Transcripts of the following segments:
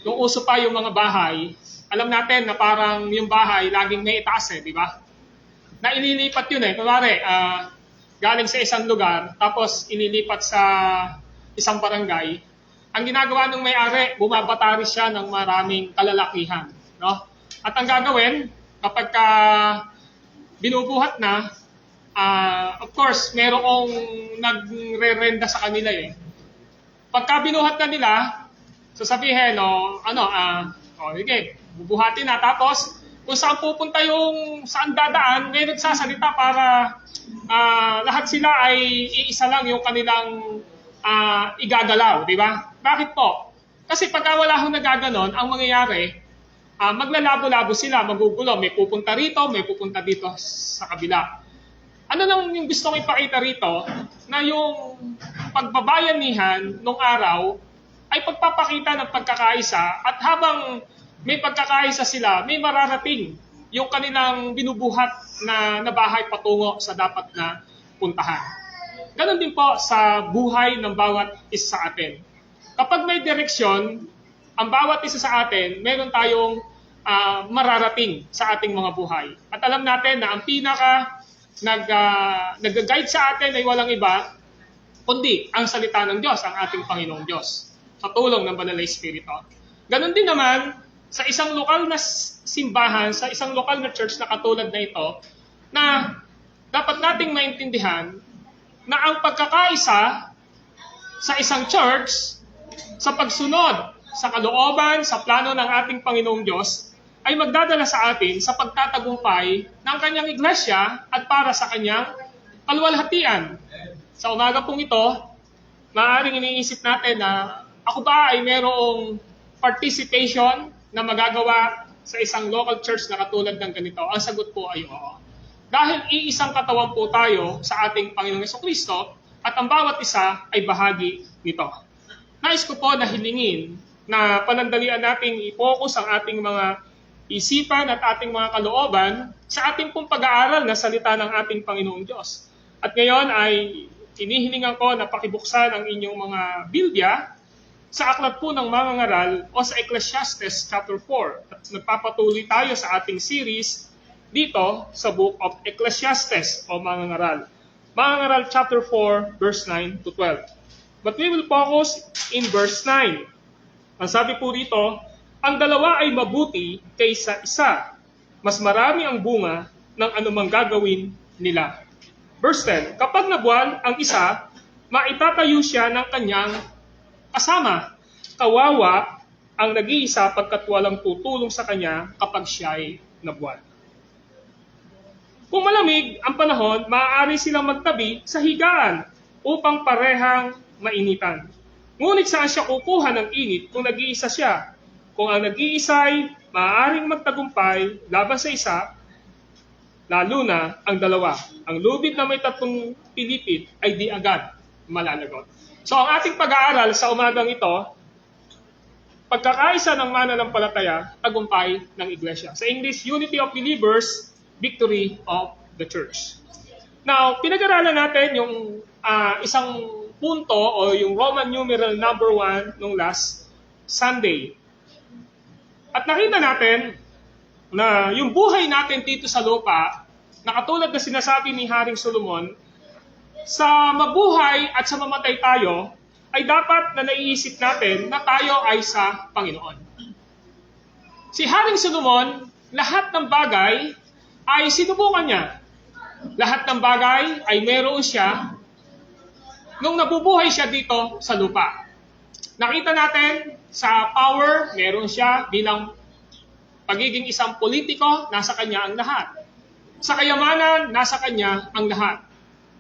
nung uso pa yung mga bahay, alam natin na parang yung bahay laging may itaas di ba? Na inilipat yun Kunwari, galing sa isang lugar, tapos inilipat sa isang barangay. Ang ginagawa ng may-ari, bumabataris siya ng maraming kalalakihan. No? At ang gagawin, kapag binubuhat na, of course, merong nagre-renda sa kanila Pagka binuhat na nila, sasabihin, sige, bubuhatin na. Tapos, kung saan pupunta saan dadaan, may nagsasalita para lahat sila ay iisa lang yung kanilang igagalaw, di ba? Bakit po? Kasi pagka wala hong nagaganon, ang mangyayari, maglalabo-labo sila, magugulo. May pupunta rito, may pupunta dito sa kabila. Ano nang yung gustong ipakita rito? Na yung pagbabayanihan nung araw ay pagpapakita ng pagkakaisa at habang may pagkakaisa sila, may mararating yung kanilang binubuhat na bahay patungo sa dapat na puntahan. Ganon din po sa buhay ng bawat isa sa atin. Kapag may direksyon, ang bawat isa sa atin, meron tayong mararating sa ating mga buhay. At alam natin na ang pinaka nag-guide sa atin ay walang iba, kundi ang salita ng Diyos, ang ating Panginoong Diyos, sa tulong ng Banal na Espiritu. Ganon din naman, sa isang lokal na simbahan, sa isang lokal na church na katulad na ito, na dapat nating maintindihan na ang pagkakaisa sa isang church, sa pagsunod sa kalooban, sa plano ng ating Panginoong Diyos, ay magdadala sa atin sa pagtatagumpay ng kanyang iglesia at para sa kanyang kaluwalhatian. Sa umaga pong ito, maaaring iniisip natin na ako ba ay merong participation na magagawa sa isang local church na katulad ng ganito? Ang sagot po ay oo. Dahil iisang katawan po tayo sa ating Panginoong Jesucristo at ang bawat isa ay bahagi nito. Nais ko po na hilingin na panandalian nating i-focus ang ating mga isipan at ating mga kalooban sa ating pong pag-aaral na salita ng ating Panginoong Diyos. At ngayon ay hinihilingan ko na pakibuksan ang inyong mga Biblia sa aklat po ng mga ngaral o sa Ecclesiastes chapter 4. At nagpapatuloy tayo sa ating series dito sa book of Ecclesiastes o mga ngaral. Mga ngaral chapter 4 verse 9 to 12. But we will focus in verse 9. Ang sabi po dito, ang dalawa ay mabuti kaysa isa. Mas marami ang bunga ng anumang gagawin nila. Verse 10, kapag nabuwal ang isa, maitatayo siya ng kanyang kasama. Kawawa ang nag-iisa pagkat walang tutulong sa kanya kapag siya ay nabuwal. Kung malamig ang panahon, maaari silang magtabi sa higaan upang parehang mainitan. Ngunit saan siya kukuha ng init kung nag-iisa siya? Kung ang nag-iisa ay maaaring magtagumpay laban sa isa, lalo na ang dalawa. Ang lubid na may tatlong pilipit ay di agad malalagot. So ang ating pag-aaral sa umagang ito, pagkakaisa ng mananampalataya, tagumpay ng iglesia. Sa English, unity of believers, victory of the church. Now, pinag-aralan natin yung isang punto o yung Roman numeral number 1 nung last Sunday. At nakita natin na yung buhay natin dito sa lupa, na katulad na sinasabi ni Haring Solomon, sa mabuhay at sa mamatay tayo, ay dapat na naiisip natin na tayo ay sa Panginoon. Si Haring Solomon, lahat ng bagay ay sinubukan niya. Lahat ng bagay ay meron siya nung nabubuhay siya dito sa lupa. Nakita natin sa power, meron siya bilang pagiging isang politiko, nasa kanya ang lahat. Sa kayamanan, nasa kanya ang lahat.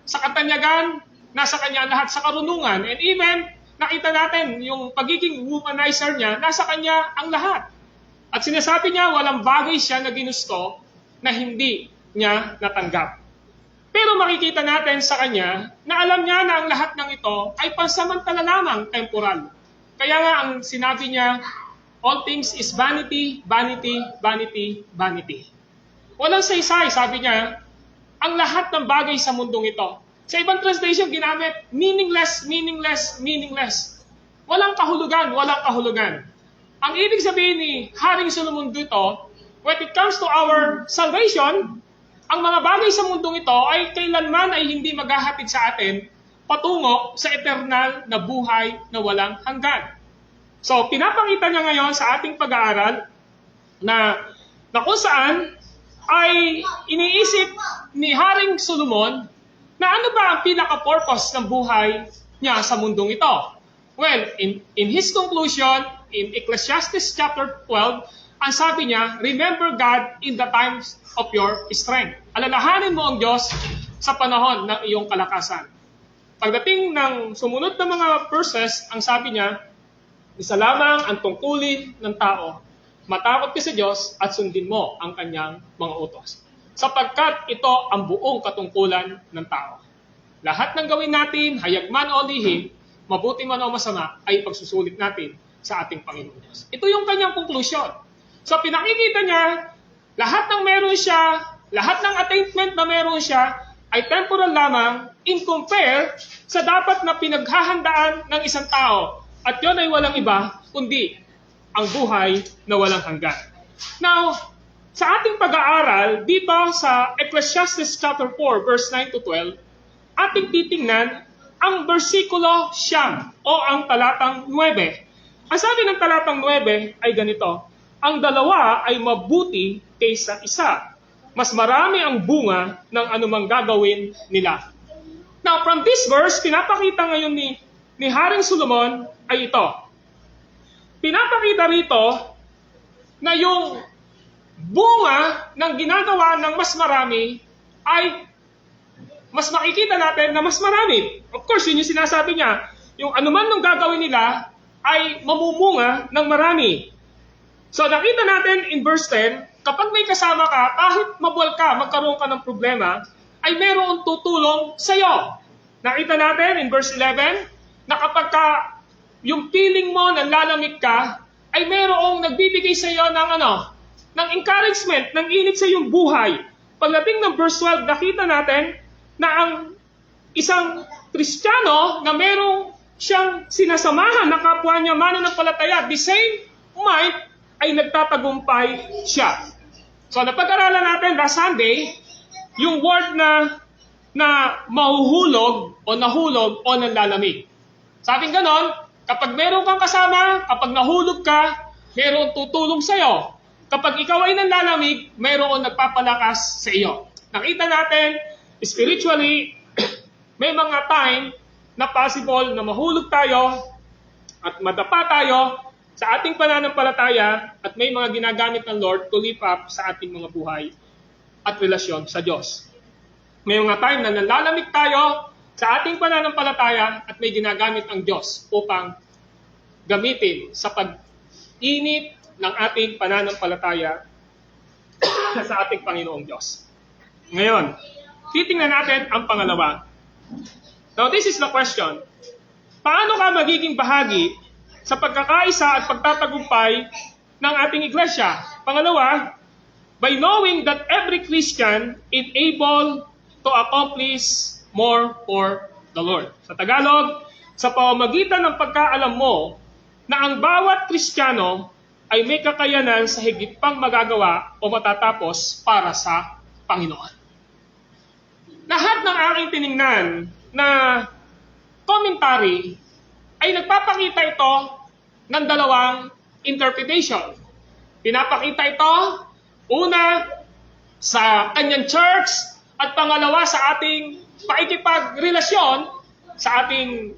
Sa katanyagan, nasa kanya ang lahat. Sa karunungan, and even nakita natin yung pagiging womanizer niya, nasa kanya ang lahat. At sinasabi niya, walang bagay siya na ginusto na hindi niya natanggap. Pero makikita natin sa kanya na alam niya na ang lahat ng ito ay pansamantala lamang, temporal. Kaya nga ang sinabi niya, all things is vanity, vanity, vanity, vanity. Walang saysay, sabi niya, ang lahat ng bagay sa mundong ito. Sa ibang translation, ginamit, meaningless, meaningless, meaningless. Walang kahulugan, walang kahulugan. Ang ibig sabihin ni Haring Solomon dito, when it comes to our salvation, ang mga bagay sa mundong ito ay kailanman ay hindi maghahatid sa atin patungo sa eternal na buhay na walang hanggan. So, pinapakita niya ngayon sa ating pag-aaral na kung saan ay iniisip ni Haring Solomon na ano ba ang pinaka-purpose ng buhay niya sa mundong ito. Well, in his conclusion, in Ecclesiastes chapter 12, ang sabi niya, remember God in the times of your strength. Alalahanin mo ang Diyos sa panahon ng iyong kalakasan. Pagdating ng sumunod na mga verses, ang sabi niya, isa lamang ang tungkulin ng tao, matakot ka sa Diyos at sundin mo ang kanyang mga utos. Sapagkat ito ang buong katungkulan ng tao. Lahat ng gawin natin, hayag man o lihim, mabuti man o masama, ay pagsusulit natin sa ating Panginoon Diyos. Ito yung kanyang conclusion. So pinakikita niya, lahat ng meron siya, lahat ng attainment na meron siya, ay temporal lamang in compare sa dapat na pinaghahandaan ng isang tao. At yun ay walang iba, kundi ang buhay na walang hanggan. Now, sa ating pag-aaral, dito sa Ecclesiastes chapter 4, verse 9 to 12, ating titingnan ang versikulo siyam o ang talatang 9. Ang sabi ng talatang 9 ay ganito, ang dalawa ay mabuti kaysa isa. Mas marami ang bunga ng anumang gagawin nila. Now, from this verse, pinapakita ngayon ni Haring Solomon ay ito. Pinapakita rito na yung bunga ng ginagawa ng mas marami ay mas makikita natin na mas marami. Of course, yun yung sinasabi niya. Yung anuman nung gagawin nila ay mamumunga ng marami. So nakita natin in verse 10, kapag may kasama ka, kahit mabuwal ka, magkaroon ka ng problema, ay mayroong tutulong sa iyo. Nakita natin in verse 11, na kapag yung feeling mo na lalamig ka, ay mayroong nagbibigay sa iyo ng encouragement, ng init sa iyong buhay. Pagdating ng verse 12, nakita natin na ang isang Kristiyano na mayroong siyang sinasamahan na kapwa niya mananampalataya, the same might ay nagtatagumpay siya. So napag-aralan natin last Sunday, yung word na mahuhulog o nahulog o nanlalamig. Sabing ganon, kapag meron kang kasama, kapag nahulog ka, meron tutulong sa iyo. Kapag ikaw ay nanlalamig, meron nagpapalakas sa iyo. Nakita natin, spiritually, may mga time na possible na mahulog tayo at madapa tayo sa ating pananampalataya at may mga ginagamit ng Lord to lift up sa ating mga buhay at relasyon sa Diyos. May mga time na nanlalamig tayo sa ating pananampalataya at may ginagamit ang Diyos upang gamitin sa pag-init ng ating pananampalataya sa ating Panginoong Diyos. Ngayon, titingnan natin ang pangalawa. Now, this is the question. Paano ka magiging bahagi sa pagkakaisa at pagtatagumpay ng ating iglesia? Pangalawa, by knowing that every Christian is able to accomplish more for the Lord. Sa Tagalog, sa pamamagitan ng pagkaalam mo na ang bawat Kristiyano ay may kakayanan sa higit pang magagawa o matatapos para sa Panginoon. Lahat ng aking tiningnan na commentary ay nagpapakita ito ng dalawang interpretation. Pinapakita ito, una, sa kanyang church, at pangalawa sa ating pakikipagrelasyon sa ating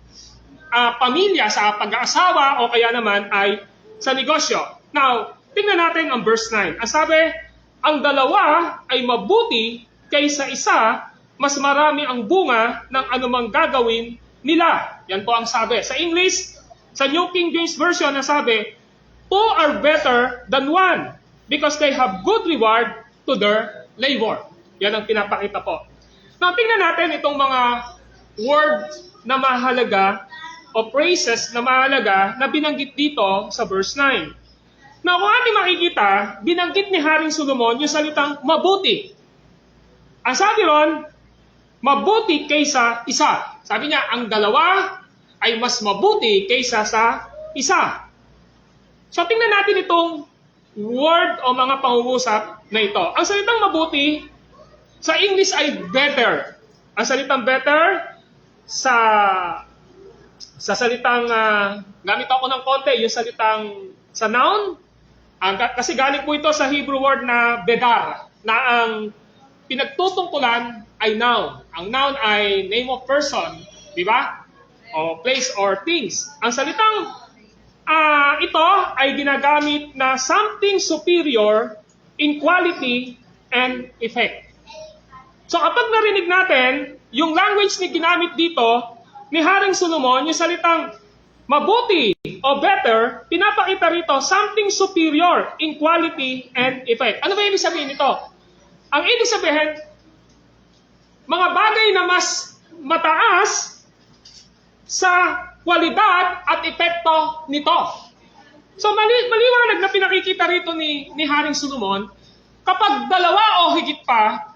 pamilya, sa pag-aasawa, o kaya naman ay sa negosyo. Now, tingnan natin ang verse 9. Ang sabi, ang dalawa ay mabuti kaysa isa, mas marami ang bunga ng anumang gagawin nila. Yan po ang sabi. Sa English, sa New King James Version, nasabi, two are better than one because they have good reward to their labor. Yan ang pinapakita po. Now, tingnan natin itong mga words na mahalaga o phrases na mahalaga na binanggit dito sa verse 9. Now, kung ating makikita, binanggit ni Haring Solomon yung salitang mabuti. Ang sabi ron, mabuti kaysa isa. Sabi niya, ang dalawa ay mas mabuti kaysa sa isa. So tingnan natin itong word o mga pangungusap na ito. Ang salitang mabuti sa English ay better. Ang salitang better sa salitang gamit ako ng konti, yung salitang sa noun, kasi galing po ito sa Hebrew word na bedar, na ang pinagtutungkulan ay noun. Ang noun ay name of person, di ba? O place or things. Ang salitang ito ay ginagamit na something superior in quality and effect. So kapag narinig natin, yung language na ginamit dito ni Haring Solomon, yung salitang mabuti o better, pinapakita rito something superior in quality and effect. Ano ba ibig sabihin nito? Ang ibig sabihin, mga bagay na mas mataas sa kwalidad at epekto nito. So maliwanag na pinakikita rito ni Haring Solomon, kapag dalawa o higit pa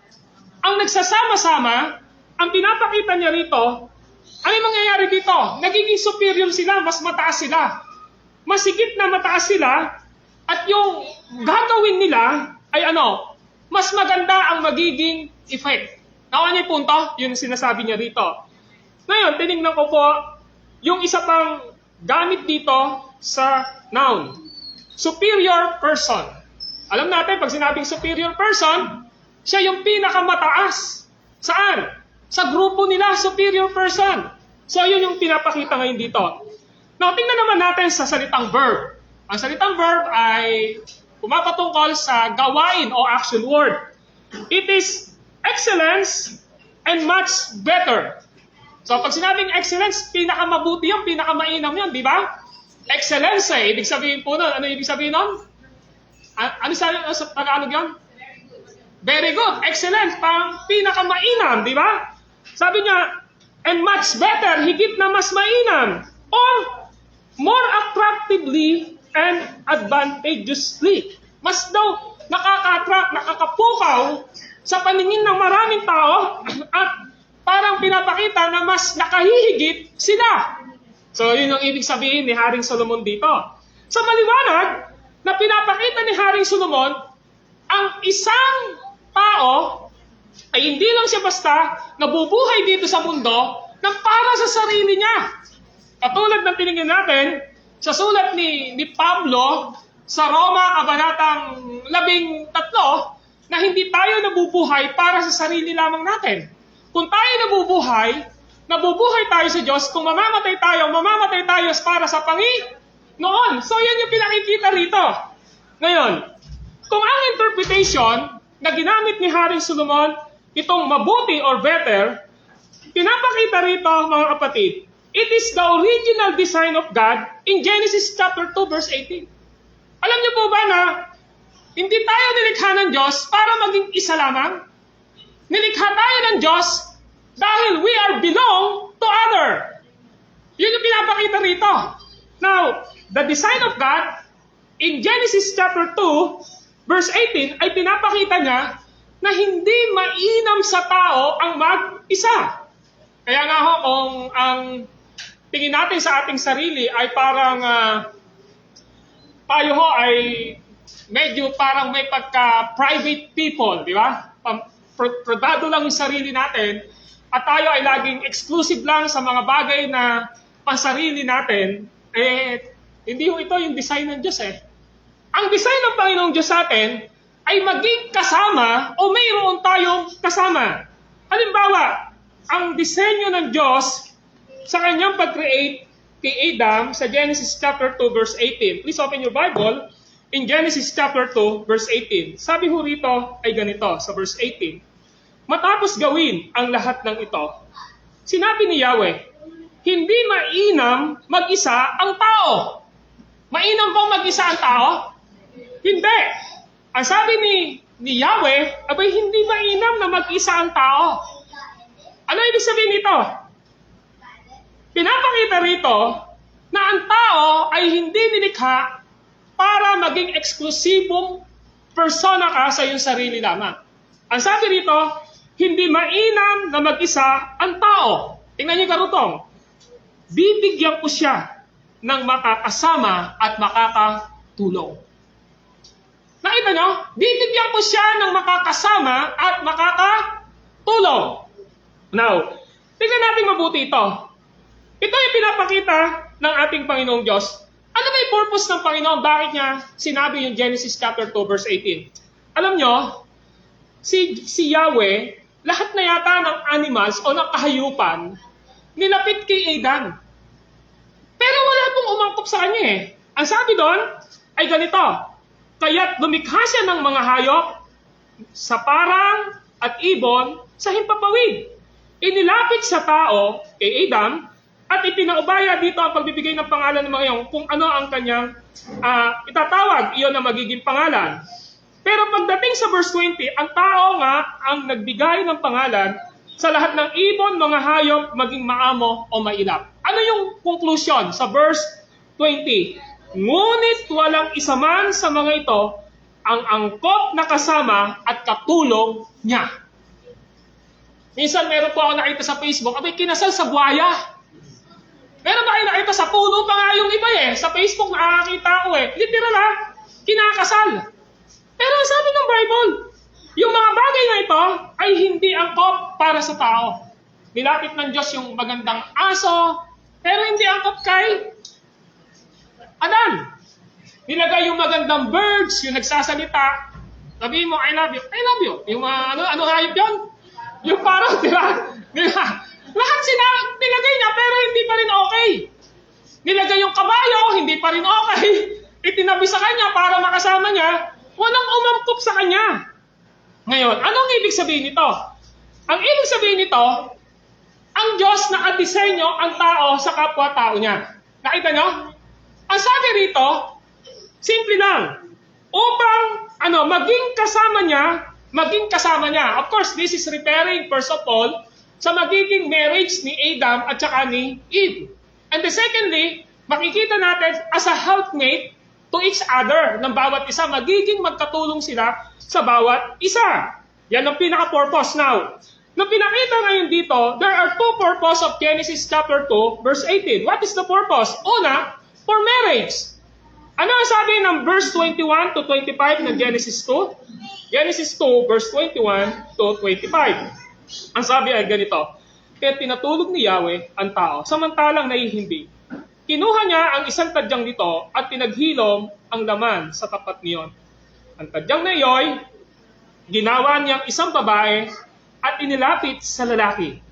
ang nagsasama-sama, ang pinapakita niya rito, ano yung mangyayari dito? Nagiging superior sila, mas mataas sila. Mas higit na mataas sila, at yung gagawin nila ay mas maganda ang magiging effect. Nakuha niyo yung punto? Yun ang sinasabi niya rito. Ngayon, tinignan ko po yung isa pang gamit dito sa noun. Superior person. Alam natin, pag sinabing superior person, siya yung pinakamataas. Saan? Sa grupo nila, superior person. So, yun yung pinapakita ngayon dito. Now, tingnan naman natin sa salitang verb. Ang salitang verb ay pumapatungkol sa gawain o action word. It is excellence and much better. So, pag sinabing excellence, pinakamabuti yun, pinakamainam yun, di ba? Excellence ibig sabihin po nun. Ano ibig sabihin nun? Ano sabi sa Tagalog yun? Very good. Excellent. Pinakamainam, di ba? Sabi niya, and much better, higit na mas mainam. Or, more attractively and advantageously. Mas daw nakaka-attract, nakakapukaw sa paningin ng maraming tao at parang pinapakita na mas nakahihigit sila. So, yun yung ibig sabihin ni Haring Solomon dito. So, maliwanag na pinapakita ni Haring Solomon ang isang tao ay hindi lang siya basta nabubuhay dito sa mundo ng para sa sarili niya. Katulad ng tinignan natin sa sulat ni Pablo sa Roma Kabanatang 13 na hindi tayo nabubuhay para sa sarili lamang natin. Kung tayo nabubuhay tayo sa Diyos. Kung mamamatay tayo para sa Panginoon. So yan yung pinakikita rito. Ngayon, kung ang interpretation na ginamit ni Haring Solomon, itong mabuti or better, pinapakita rito, mga kapatid, it is the original design of God in Genesis chapter 2 verse 18. Alam niyo po ba na hindi tayo nilikha ng Diyos para maging isa lamang? Nilikha tayo ng Diyos dahil we are belong to other. Yun yung pinapakita rito. Now, the design of God in Genesis chapter 2 verse 18 ay pinapakita niya na hindi mainam sa tao ang mag-isa. Kaya nga ho, kung ang tingin natin sa ating sarili ay parang tayo ho ay medyo parang may pagka-private people, di ba? Privado lang yung sarili natin at tayo ay laging exclusive lang sa mga bagay na pansarili natin, hindi ho ito yung design ng Diyos Ang design ng Panginoong Diyos sa atin ay maging kasama o mayroon tayong kasama. Halimbawa, ang disenyo ng Diyos sa kanyang pag-create kay Adam sa Genesis chapter 2 verse 18. Please open your Bible in Genesis chapter 2 verse 18. Sabi ho rito ay ganito sa verse 18. Matapos gawin ang lahat ng ito, sinabi ni Yahweh, hindi mainam mag-isa ang tao. Mainam bang mag-isa ang tao? Hindi. Ang sabi ni Yahweh, abay hindi mainam na mag-isa ang tao. Ano ibig sabihin nito? Pinapakita rito na ang tao ay hindi nilikha para maging eksklusibong persona ka sa iyong sarili lamang. Ang sabi rito, hindi mainam na mag-isa ang tao. Tingnan niyo karutong. Bibigyan ko siya ng makakasama at makakatulong. tulong. Nakita nyo? Bibigyan ko siya ng makakasama at makakatulong. Now, tingnan natin mabuti ito. Ito yung pinapakita ng ating Panginoong Diyos. Ano ba yung purpose ng Panginoon? Bakit niya sinabi yung Genesis chapter 2 verse 18? Alam nyo, si Yahweh, lahat na yata ng animals o ng kahayupan, nilapit kay Adam. Pero wala pong umangkop sa kanya eh. Ang sabi doon ay ganito, kaya't lumikha siya ng mga hayop sa parang at ibon sa himpapawid. Inilapit sa tao, kay Adam, at ipinaubaya dito ang pagbibigay ng pangalan ng mga iyon kung ano ang kanyang itatawag, iyon ang magiging pangalan. Pero pagdating sa verse 20, ang tao nga ang nagbigay ng pangalan sa lahat ng ibon, mga hayop, maging maamo o mailap. Ano yung conclusion sa verse 20? Ngunit walang isa man sa mga ito ang angkop na kasama at katulong niya. Minsan meron po ako nakita sa Facebook, abay kinasal sa buhaya. Meron ba kayo nakita sa puno pa nga yung iba eh. Sa Facebook nakakita ko eh. Literal ha, kinakasal. Pero sabi ng Bible, yung mga bagay na ito ay hindi angkop para sa tao. Nilapit ng Diyos yung magandang aso, pero hindi angkop kay Adan. Nilagay yung magandang birds, yung nagsasalita. Sabihin mo, I love you. I love you. Yung ano hayop yun? Yung parang, di ba? Lahat nilagay niya, pero hindi pa rin okay. Nilagay yung kabayo, hindi pa rin okay. Itinabi sa kanya para makasama niya. Walang umangkop sa kanya. Ngayon, anong ibig sabihin nito? Ang ibig sabihin nito, ang Diyos nakadisenyo ang tao sa kapwa-tao niya. Nakita nyo? Ang sabi rito, simple lang. Upang maging kasama niya. Of course, this is referring first of all sa magiging marriage ni Adam at saka ni Eve. And secondly, makikita natin as a helpmate to each other ng bawat isa. Magiging magkatulong sila sa bawat isa. Yan ang pinaka-purpose. Now, nung pinakita ngayon dito, there are two purpose of Genesis chapter 2, verse 18. What is the purpose? Una, for marriage. Ano ang sabi ng verse 21 to 25 ng Genesis 2? Genesis 2, verse 21 to 25. Ang sabi ay ganito, kaya pinatulog ni Yahweh ang tao, samantalang naihimbing. Kinuha niya ang isang tadyang nito at pinaghilom ang laman sa tapat niyon. Ang tadyang na iyo'y ginawa niyang isang babae at inilapit sa lalaki.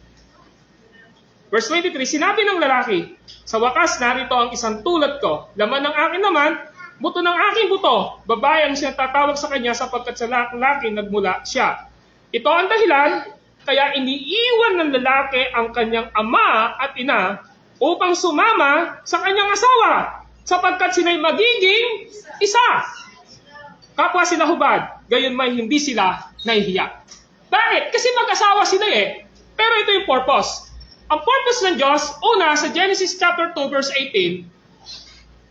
Verse 23, sinabi ng lalaki, sa wakas narito ang isang tulad ko, laman ng akin naman, buto ng aking buto, babae ang siya tatawag sa kanya sapagkat sa lalaki nagmula siya. Ito ang dahilan, kaya iniiwan ng lalaki ang kanyang ama at ina upang sumama sa kanyang asawa, sapagkat sila'y magiging isa. Kapwa sila hubad, gayon may hindi sila nahihiya. Bakit? Kasi mag-asawa sila eh. Pero ito yung purpose. Ang purpose ng Diyos, una sa Genesis chapter 2 verse 18,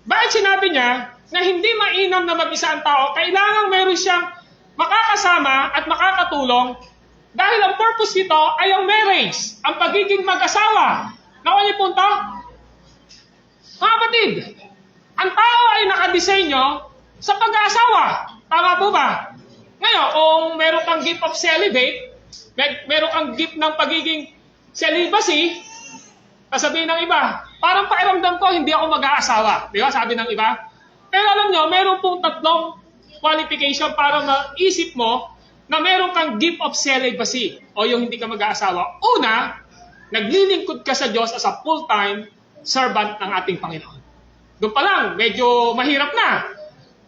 bakit sinabi niya na hindi mainam na mag-isa ang tao, kailangan meron siyang makakasama at makakatulong dahil ang purpose nito ay ang marriage, ang pagiging mag-asawa. Nakuha niyo punto? Mga kapatid, ang tao ay nakadisenyo sa pag-aasawa. Tama po ba? Ngayon, kung meron kang gift of celibate, meron kang gift ng pagiging celibacy, sasabihin ng iba, parang pakiramdam ko, hindi ako mag-aasawa. Di ba? Sabi ng iba. Pero alam nyo, meron pong tatlong qualification para maisip mo na meron kang gift of celibacy o yung hindi ka mag-aasawa. Una, naglilingkod ka sa Diyos as a full-time servant ng ating Panginoon. Doon pa lang, medyo mahirap na.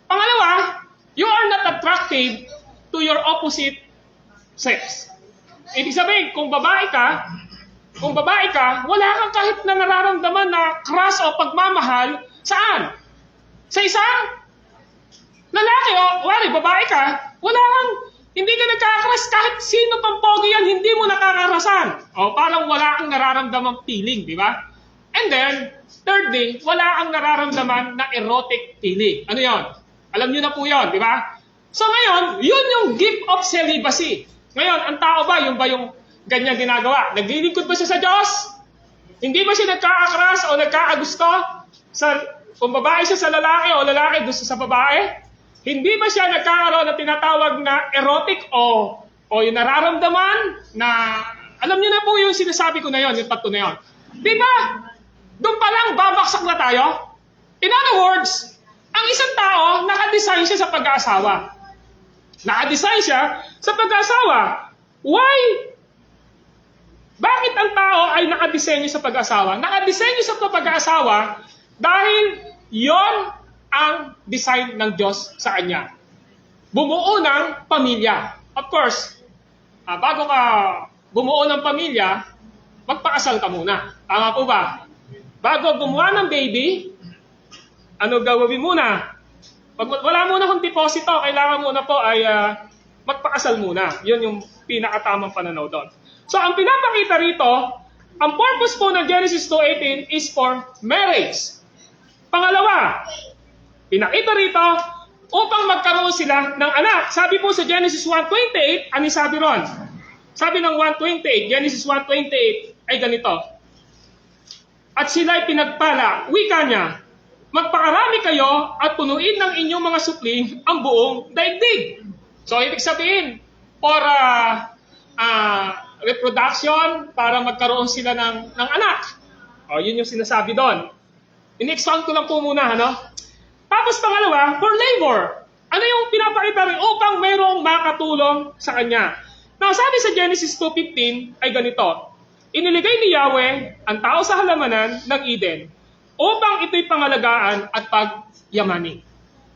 Pangalawa, you are not attractive to your opposite sex. Ibig sabihin, kung babae ka, wala kang kahit na nararamdaman na crush o pagmamahal, saan? Sa isang lalaki o wari, babae ka, hindi ka nagkakrush kahit sino pang pogi yan, hindi mo nakakarasan. O parang wala kang nararamdaman feeling, di ba? And then, thirdly, wala kang nararamdaman na erotic feeling. Ano yon? Alam nyo na po yon, di ba? So ngayon, yun yung gift of celibacy. Ngayon, ang tao ba yung ganyan ginagawa? Naglilingkod ba siya sa Diyos? Hindi ba siya nagkakakras o nagkakagusto Kung babae siya sa lalaki o lalaki doon sa babae, hindi ba siya nagkakaroon ng tinatawag na erotic o yung nararamdaman na, alam niyo na po yung sinasabi ko na yon, yung tatlo na yon. Di ba? Doon pa lang babaksak na tayo. In other words, ang isang tao, nakadesign siya sa pag-aasawa. Nakadesign siya sa pag-aasawa. Why? Bakit ang tao ay nakadesenyo sa pag-aasawa? Nakadesenyo sa pag-aasawa dahil yon ang design ng Diyos sa kanya. Bumuo ng pamilya. Of course, bago ka bumuo ng pamilya, magpakasal ka muna. Tama po ba? Bago gumawa ng baby, ano gawin muna? Wala muna kung deposito, kailangan muna po ay magpakasal muna. Yun yung pinakatamang pananaw doon. So, ang pinapakita rito, ang purpose po ng Genesis 2:18 is for marriage. Pangalawa, pinakita rito upang magkaroon sila ng anak. Sabi po sa Genesis 1:28, ano sabi ron? Sabi ng 1:28, Genesis 1:28 ay ganito. At sila'y pinagpala, wika niya, magpakarami kayo at punuin ng inyong mga supling ang buong daigdig. So, ibig sabihin, for reproduction, para magkaroon sila ng anak. O, yun yung sinasabi doon. In-expound ko lang po muna, ano? Tapos pangalawa, for labor. Ano yung pinapakita rin? Upang mayroong makatulong sa kanya. Now, sabi sa Genesis 2:15 ay ganito. Iniligay ni Yahweh ang tao sa halamanan ng Eden upang ito'y pangalagaan at pagyamanin.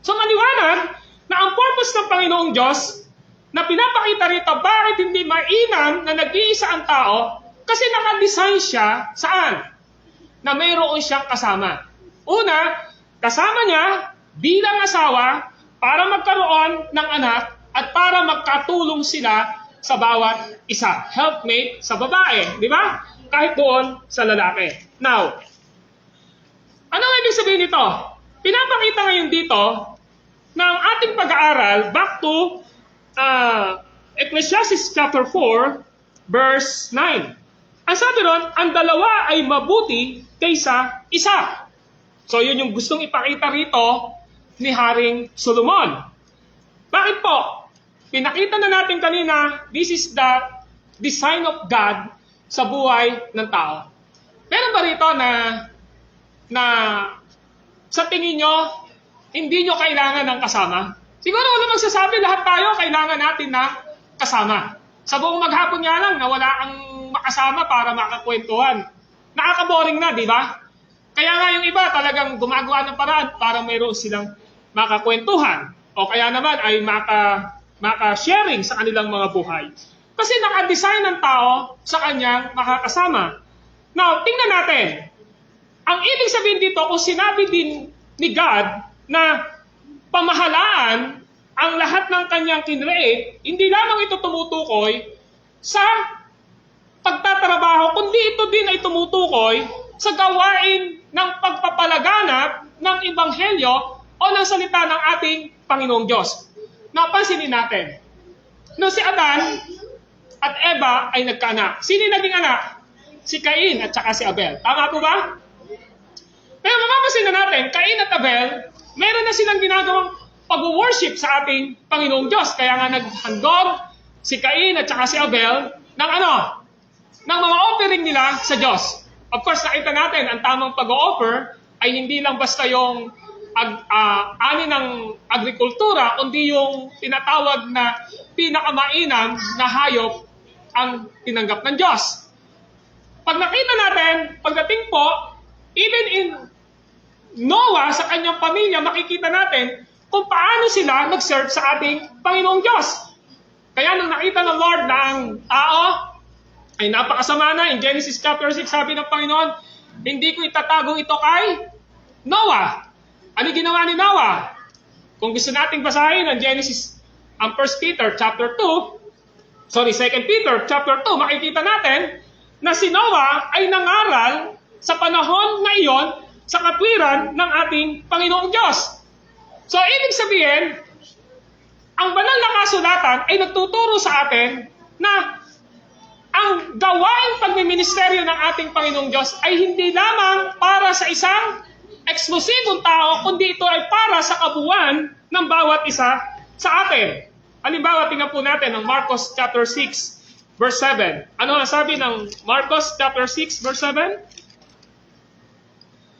So, maliwanag na ang purpose ng Panginoong Diyos na pinapakita rito bakit hindi mainam na nag-iisa ang tao kasi nakadesign siya saan? Na mayroon siyang kasama. Una, kasama niya bilang asawa para magkaroon ng anak at para magkatulong sila sa bawat isa. Helpmate sa babae, di ba? Kahit doon sa lalaki. Now, ano ang ibig sabihin nito? Pinapakita ngayon dito na ang ating pag-aaral back to Ecclesiastes chapter 4, verse 9. Ang sabi ron, ang dalawa ay mabuti kaysa isa. So, yun yung gustong ipakita rito ni Haring Solomon. Bakit po? Pinakita na natin kanina, this is the design of God sa buhay ng tao. Meron ba rito na sa tingin nyo, hindi nyo kailangan ng kasama? Siguro wala magsasabi, lahat tayo kailangan natin ng kasama. Sa buong maghapon nga lang na wala kang makasama para makakwentuhan. Nakaka-boring na, di ba? Kaya nga yung iba talagang gumagawa ng paraan para mayroon silang makakwentuhan. O kaya naman ay maka-sharing sa kanilang mga buhay. Kasi naka-design ng tao sa kanyang makakasama. Now, tingnan natin. Ang ibig sabihin dito, kung sinabi din ni God na pamahalaan ang lahat ng kanyang kinreate, hindi lamang ito tumutukoy sa pagtatrabaho, kundi ito din ay tumutukoy sa gawain ng pagpapalaganap ng Ebanghelyo o ng salita ng ating Panginoong Diyos. Napansinin natin, no si Adan at Eva ay nagkaanak. Sino naging anak? Si Cain at saka si Abel. Tama po ba? Pero mapapansin na natin, Cain at Abel, meron na silang ginagawang pag-worship sa ating Panginoong Diyos. Kaya nga naghandog si Cain at saka si Abel ng ng mga offering nila sa Diyos. Of course, nakita natin, ang tamang pag-o-offer ay hindi lang basta yung ani ng agrikultura, kundi yung tinatawag na pinakamainam na hayop ang tinanggap ng Diyos. Pag nakita natin, pagdating po, even in Noah sa kanyang pamilya, makikita natin kung paano sila nag-serve sa ating Panginoong Diyos. Kaya nung nakita ng Lord na ang tao ay napakasama na, in Genesis chapter 6, sabi ng Panginoon, hindi ko itatago ito kay Noah. Ano ginawa ni Noah? Kung gusto nating basahin ang Genesis, ang 1 Peter chapter 2, 2 Peter chapter 2, makikita natin na si Noah ay nangaral sa panahon na iyon sa katwiran ng ating Panginoong Diyos. So, ibig sabihin, ang banal na kasulatan ay nagtuturo sa atin na ang gawain pagmiministeryo ng ating Panginoong Diyos ay hindi lamang para sa isang eksklusibong tao, kundi ito ay para sa kabuuan ng bawat isa sa atin. Halimbawa, tingnan po natin ang Marcos chapter 6, verse 7. Ano ang sabi ng Marcos chapter 6, verse 7?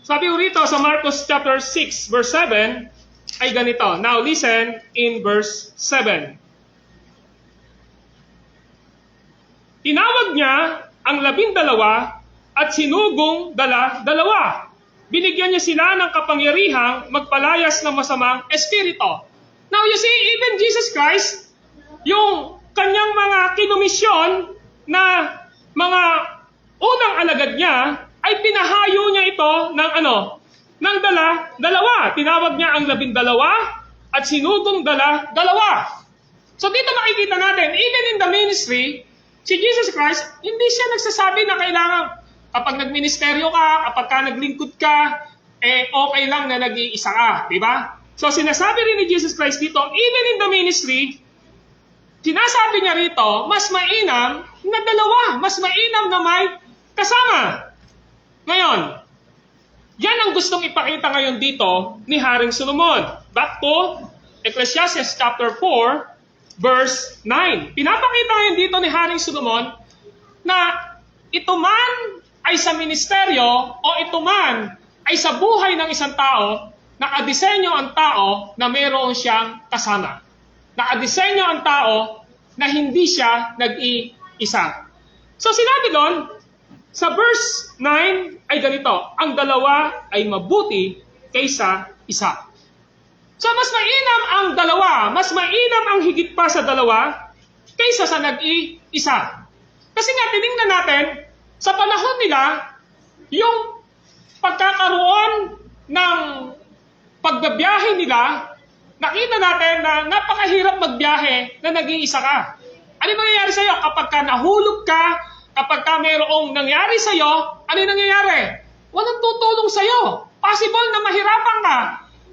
Sabi rito sa Marcos chapter 6, verse 7, ay ganito. Now listen in verse 7. Tinawag niya ang 12 at sinugong dala-dalawa. Binigyan niya sila ng kapangyarihang magpalayas ng masamang espiritu. Now you see, even Jesus Christ, yung kanyang mga kinomisyon na mga unang alagad niya, ay pinahayo niya ito ng ng dalawa. Tinawag niya ang 12 at sinugong dalawa. So dito makikita natin, even in the ministry, si Jesus Christ, hindi siya nagsasabi na kailangan kapag nagministeryo ka, kapag ka naglingkod ka, okay lang na nag-iisa ka, di ba? So sinasabi rin ni Jesus Christ dito, even in the ministry, sinasabi niya rito, mas mainam na dalawa, mas mainam na may kasama. Ngayon, yan ang gustong ipakita ngayon dito ni Haring Solomon. Back to Ecclesiastes chapter 4, verse 9. Pinapakita ngayon dito ni Haring Solomon na ito man ay sa ministeryo o ito man ay sa buhay ng isang tao, nakadisenyo ang tao na mayroon siyang kasama. Nakadisenyo ang tao na hindi siya nag-iisa. So sinabi doon, sa verse 9 ay ganito, ang dalawa ay mabuti kaysa isa. So mas mainam ang dalawa, mas mainam ang higit pa sa dalawa kaysa sa nag-iisa. Kasi nga, tinignan natin, sa panahon nila, yung pagkakaroon ng pagbabiyahe nila, nakita natin na napakahirap magbiyahe na nag-iisa ka. Ano mangyayari sa'yo kapag ka nahulog ka, kapag ka mayroong nangyari sa'yo, ano yung nangyayari? Walang tutulong sa'yo. Possible na mahirapan ka.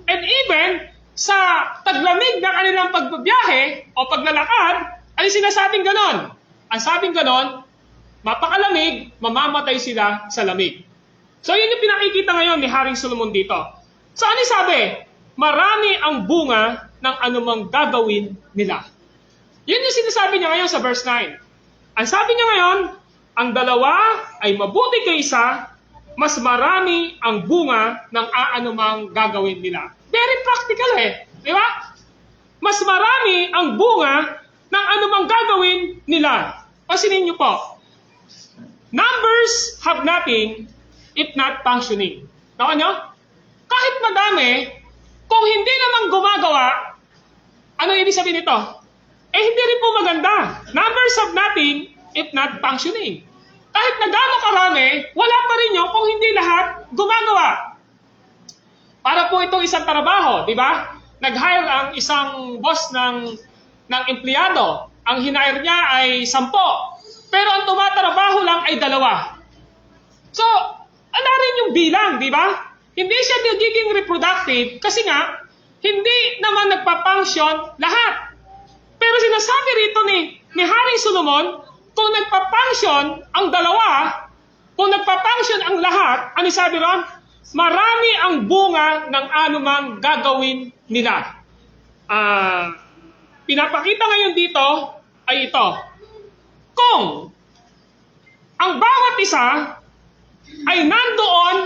And even sa taglamig na kanilang pagbabiyahe o paglalakad, ano sinasabing ganon? Ang sabing ganon, mapakalamig, mamamatay sila sa lamig. So yun yung pinakikita ngayon ni Haring Solomon dito. So ano sabi? Marami ang bunga ng anumang gagawin nila. Yun yung sinasabi niya ngayon sa verse 9. Ang sabi niya ngayon, ang dalawa ay mabuti kaysa, mas marami ang bunga ng aanumang gagawin nila. Very practical di ba? Mas marami ang bunga ng anumang gagawin nila. Pasinin niyo po, numbers have nothing if not functioning. Naku nyo? Kahit madami, kung hindi naman gumagawa, ano ibig sabihin nito? Hindi rin po maganda. Numbers have nothing if not functioning. Kahit na gano'ng karami, wala pa rin yun kung hindi lahat gumagawa. Para po itong isang trabaho, di ba? Nag-hire ang isang boss ng empleyado. Ang hinire niya ay 10. Pero ang tumatrabaho lang ay 2. So, ala rin yung bilang, di ba? Hindi siya nagiging reproductive kasi nga, hindi naman nagpa-function lahat. Pero sinasabi rito ni Haring Solomon, kung nagpa-function ang 2, kung nagpa-function ang lahat, ano sabi ron? Marami ang bunga ng anumang gagawin nila. Pinapakita ngayon dito ay ito. Kung ang bawat isa ay nandoon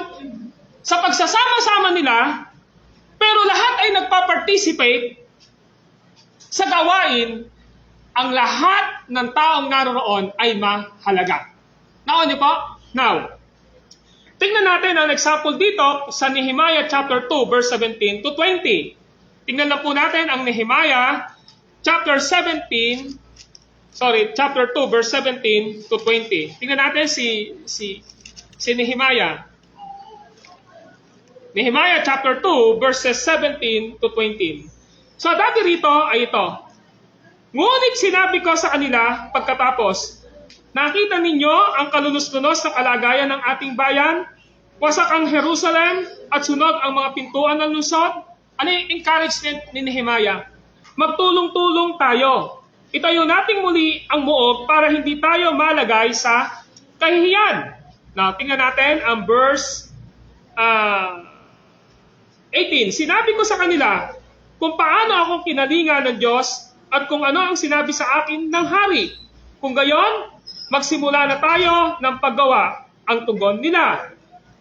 sa pagsasama-sama nila, pero lahat ay nagpa-participate sa gawain, ang lahat ng taong naroon ay mahalaga. Naon niyo po? Now, tingnan natin ang example dito sa Nehemiah chapter 2 verse 17 to 20. Tingnan na po natin ang Nehemiah chapter 2 verse 17 to 20. Tingnan natin si Nehemiah. Nehemiah chapter 2 verses 17 to 20. So dati rito ay ito. Ngunit sinabi ko sa kanila pagkatapos, nakita ninyo ang kalulus-lunos na kalagayan ng ating bayan? Wasak ang Jerusalem at sunog ang mga pintuan ng lungsod? Ano yung encouragement ni Nehemiah? Magtulong-tulong tayo. Itayo nating muli ang muog para hindi tayo malagay sa kahihiyan. Now, tingnan natin ang verse 18, sinabi ko sa kanila kung paano ako kinalinga ng Diyos at kung ano ang sinabi sa akin ng hari. Kung gayon, magsimula na tayo ng paggawa. Ang tugon nila.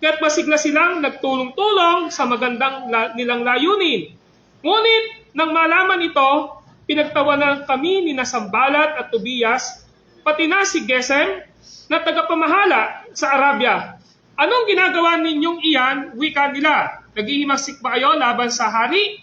Kaya't masigla silang nagtulong-tulong sa magandang nilang layunin. Ngunit, nang malaman ito, pinagtawanan kami ni Sanballat at Tobias, pati na si Gesem, na tagapamahala sa Arabia. Anong ginagawa ninyong iyan, wika nila? Naghihimagsik ba kayo laban sa hari?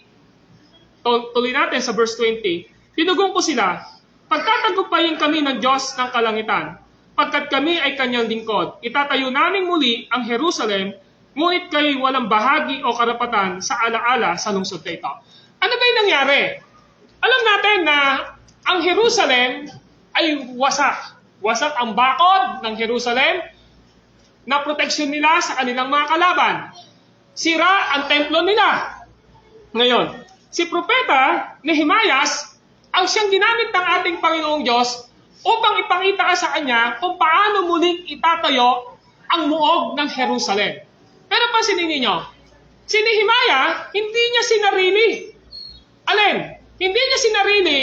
Tuloy natin sa verse 20. Tinugong ko sila, pagtatagumpayin kami ng Diyos ng kalangitan, pagkat kami ay kanyang lingkod. Itatayo namin muli ang Jerusalem, ngunit kayo'y walang bahagi o karapatan sa alaala sa lungsod na ito. Ano ba yung nangyari? Alam natin na ang Jerusalem ay wasak. Wasak ang bakod ng Jerusalem na proteksyon nila sa kanilang mga kalaban. Sira ang templo nila. Ngayon, si Propeta Nehemias ang siyang ginamit ng ating Panginoong Diyos upang ipakita sa kanya kung paano muling itatayo ang muog ng Jerusalem. Pero pansinin ninyo, si Nehemiah, hindi niya sinarili. Alin? Hindi niya sinarili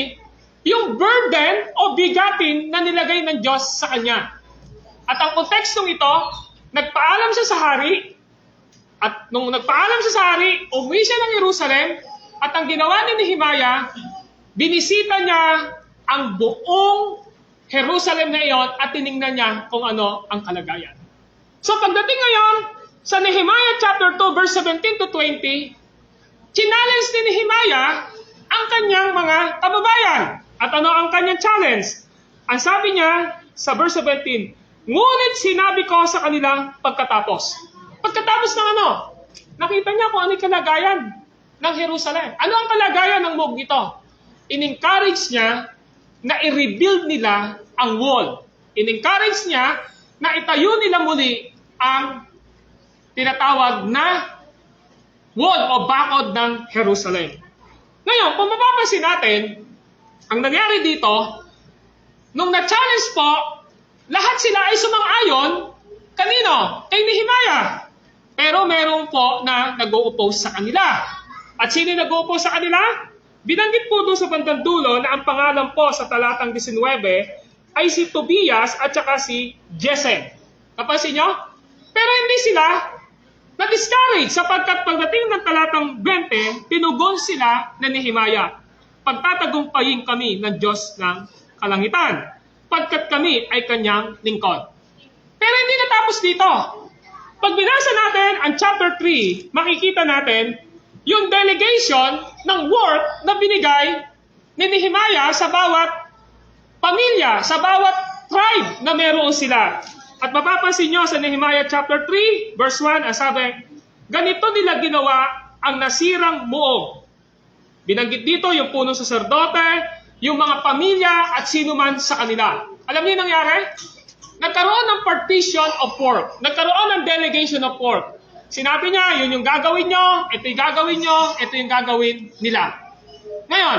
yung burden o bigatin na nilagay ng Diyos sa kanya. At ang kontekstong ito, nagpaalam siya sa hari, at nung nagpaalam siya sa hari, umuwi siya ng Jerusalem, at ang ginawa ni Nehemiah, binisita niya ang buong Jerusalem na iyon at tiningnan niya kung ano ang kalagayan. So pagdating ngayon sa Nehemiah chapter 2 verse 17 to 20, challenge ni Nehemiah ang kanyang mga kababayan. At ano ang kanyang challenge? Ang sabi niya sa verse 17, ngunit sinabi ko sa kanila pagkatapos. Pagkatapos ng ano? Nakita niya kung ano yung kalagayan ng Jerusalem. Ano ang kalagayan ng muog nito? In-encourage niya na i-rebuild nila ang wall. In-encourage niya na itayo nila muli ang tinatawag na wall o bakod ng Jerusalem. Ngayon, kung mapapansin natin, ang nangyari dito, nung na-challenge po, lahat sila ay sumang-ayon, kanino? Kay Nehemiah. Pero meron po na nag-o-oppose sa kanila. At sino nag-o-oppose sa kanila? Binanggit po doon sa bandang dulo na ang pangalan po sa talatang 19 ay si Tobias at saka si Gesem. Napansin nyo? Pero hindi sila na-discourage sapagkat pagdating ng talatang 20, tinugon sila na Nehemiah. Pagtatagumpayin kami ng Diyos ng kalangitan, pagkat kami ay kanyang lingkod. Pero hindi natapos dito. Pag binasa natin ang chapter 3, makikita natin yung delegation ng work na binigay ni Nehemiah sa bawat pamilya, sa bawat tribe na meron sila. At mapapansin nyo sa Nehemiah chapter 3, verse 1, ang sabi, ganito nila ginawa ang nasirang muog. Binanggit dito yung punong saserdote, yung mga pamilya at sino man sa kanila. Alam niyo yung nangyari? Nagkaroon ng partition of work. Nagkaroon ng delegation of work. Sinabi niya, yun yung gagawin nyo, ito yung gagawin nyo, ito yung gagawin nila. Ngayon,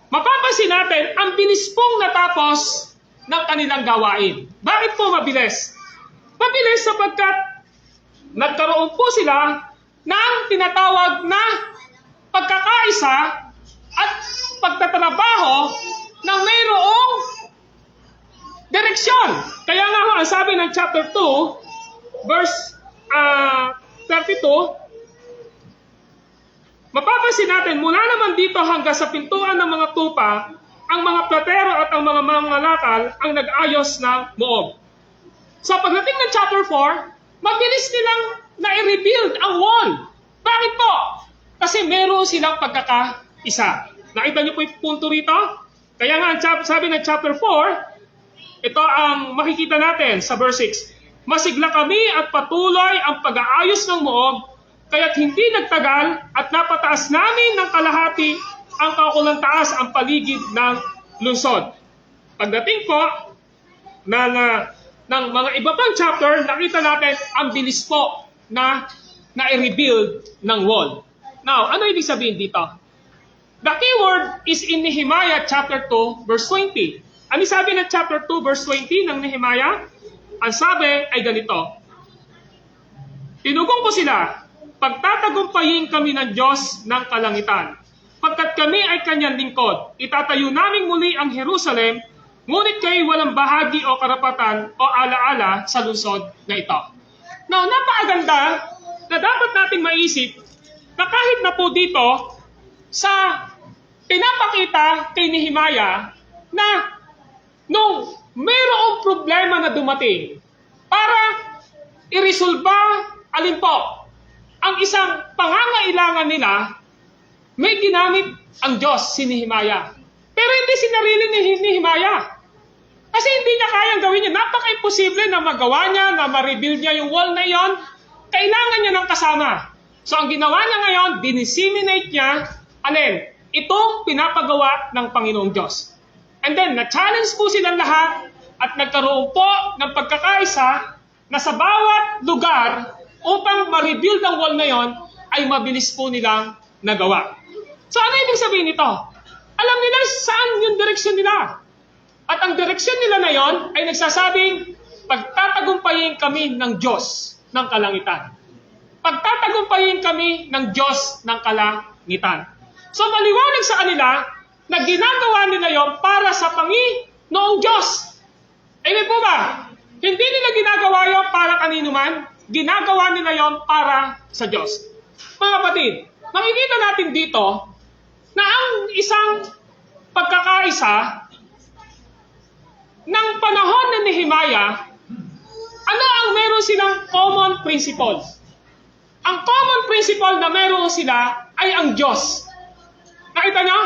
mapapansin natin, ang bilis pong natapos ng kanilang gawain. Bakit po mabilis? Mabilis sapagkat nagkaroon po sila ng tinatawag na pagkakaisa at pagtatrabaho ng mayroong direksyon. Kaya nga ho, ang sabi ng chapter 2, verse 32, mapapansin natin, mula naman dito hanggang sa pintuan ng mga tupa, ang mga platero at ang mga mangalakal ang nag-ayos ng muog. So pagdating ng chapter 4, mabilis nilang na-rebuild ang wall. Bakit po? Kasi meron silang pagkakaisa. Nakita niyo po yung punto rito? Kaya nga, sabi ng chapter 4, ito ang makikita natin sa verse 6. Masigla kami at patuloy ang pag-aayos ng muog, kaya't hindi nagtagal at napataas namin ng kalahati ang kaukulang taas ang paligid ng lungsod. Pagdating po ng mga iba pang chapter, nakita natin ang bilis po na i-rebuild ng wall. Now, ano ibig sabihin dito? The keyword is in Nehemiah chapter 2, verse 20. Ano sabi ng chapter 2, verse 20 ng Nehemiah? Ang sabi ay ganito. Tinugong ko sila, pagtatagumpayin kami ng Diyos ng kalangitan. Pagkat kami ay kanyang lingkod, itatayo naming muli ang Jerusalem, ngunit kayo walang bahagi o karapatan o alaala sa lungsod na ito. Now, napakaganda na dapat natin maisip na kahit na po dito sa pinapakita kay Nehemiah na nung mayroong problema na dumating para iresolba, alin po, ang isang pangangailangan nila, may ginamit ang Diyos si Nehemiah. Pero hindi sinarili ni Nehemiah. Kasi hindi niya kayang gawin yun. Napaka-imposible na magawa niya, na ma-rebuild niya yung wall na yon. Kailangan niya ng kasama. So ang ginawa niya ngayon, dinisseminate niya, alin? Itong pinapagawa ng Panginoong Diyos. And then, na-challenge po silang lahat at nagkaroon po ng pagkakaisa na sa bawat lugar upang ma-rebuild ang wall na yon ay mabilis po nilang nagawa. So ano ibig sabihin nito? Alam nila saan yung direksyon nila. At ang direksyon nila na yon ay nagsasabing, pagtatagumpayin kami ng Diyos ng kalangitan. Pagtatagumpayin kami ng Diyos ng kalangitan. So maliwanag sa kanila na ginagawa nila yon para sa Panginoong Diyos. Amen po ba? Hindi nila ginagawa yon para kanino man. Ginagawa nila yon para sa Diyos. Mga kapatid, makikita natin dito na ang isang pagkakaisa ng panahon ni Nehemiah, ano ang meron silang common principle? Ang common principle na meron sila ay ang Diyos. Nakita niyo?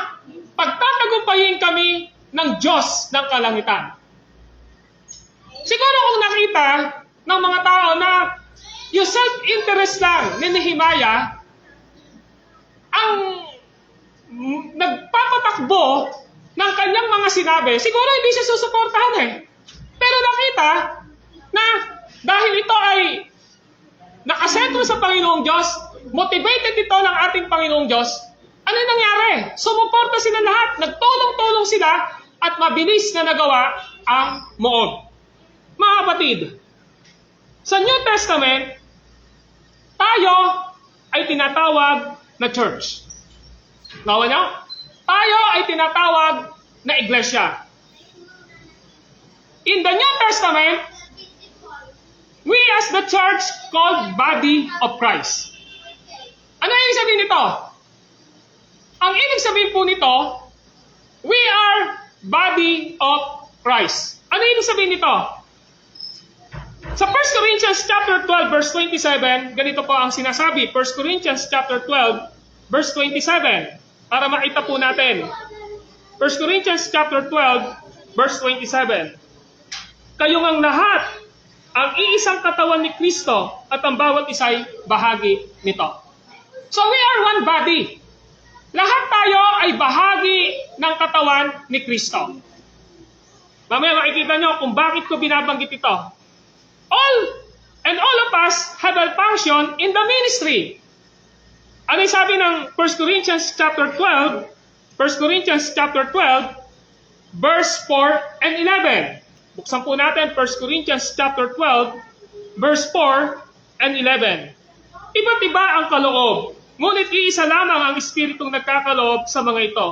Pagtatagumpayin kami ng Diyos ng kalangitan. Siguro kung nakita ng mga tao na yung self-interest lang ni Nehemiah ang nagpapatakbo ng kanyang mga sinabi, siguro hindi siya susuportahan eh. Pero nakita na dahil ito ay nakasentro sa Panginoong Diyos, motivated ito ng ating Panginoong Diyos, ano yung nangyari? Sumuporta sila lahat, nagtulong-tulong sila at mabilis na nagawa ang moob. Mga kapatid, sa New Testament, tayo ay tinatawag na church. Nawa niyo? Tayo ay tinatawag na iglesia. In the New Testament, we as the church called body of Christ. Ano yung sabihin nito? Ang ibig sabihin po nito, we are body of Christ. Ano ibig sabihin nito? Sa 1 Corinthians chapter 12 verse 27, ganito po ang sinasabi. 1 Corinthians chapter 12 verse 27. Para makita po natin. 1 Corinthians chapter 12 verse 27. Kayong ang lahat ang iisang katawan ni Kristo at ang bawat isa'y bahagi nito. So we are one body. Lahat tayo ay bahagi ng katawan ni Kristo. Mamaya makikita nyo kung bakit ko binabanggit ito. All of us have a function in the ministry. Ano yung sabi ng 1 Corinthians chapter 12? 1 Corinthians chapter 12, verse 4 and 11. Buksan po natin 1 Corinthians chapter 12, verse 4 and 11. Iba't iba ang kaloob, ngunit iisa lamang ang Espiritong nagkakaloob sa mga ito.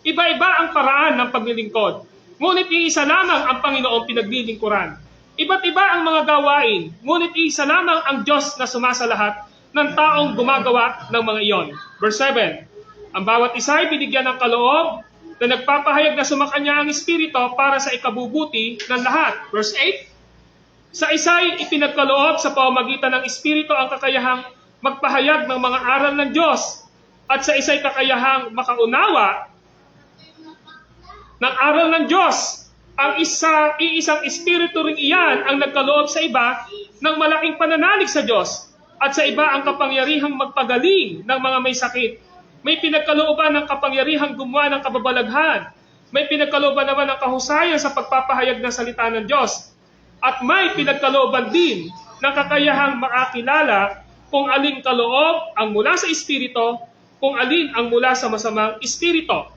Iba-iba ang paraan ng paglilingkod, ngunit iisa lamang ang Panginoong pinaglilingkuran. Iba't iba ang mga gawain, ngunit iisa lamang ang Diyos na sumasalahat ng taong gumagawa ng mga iyon. Verse 7, ang bawat isa ay binigyan ng kaloob na nagpapahayag na sumakanya ang Espiritu para sa ikabubuti ng lahat. Verse 8, sa isa ay ipinagkaloob sa pamamagitan ng Espiritu ang kakayahang magpahayag ng mga aral ng Diyos at sa isa ay kakayahang makaunawa ng aral ng Diyos. Ang iisang Espiritu rin iyan ang nagkaloob sa iba ng malaking pananalig sa Diyos at sa iba ang kapangyarihang magpagaling ng mga may sakit. May pinagkalooban ng kapangyarihang gumawa ng kababalaghan. May pinagkalooban naman ng kahusayan sa pagpapahayag ng salita ng Diyos. At may pinagkalooban din ng kakayahang makakilala kung alin kaloob ang mula sa Espiritu, kung alin ang mula sa masamang Espiritu.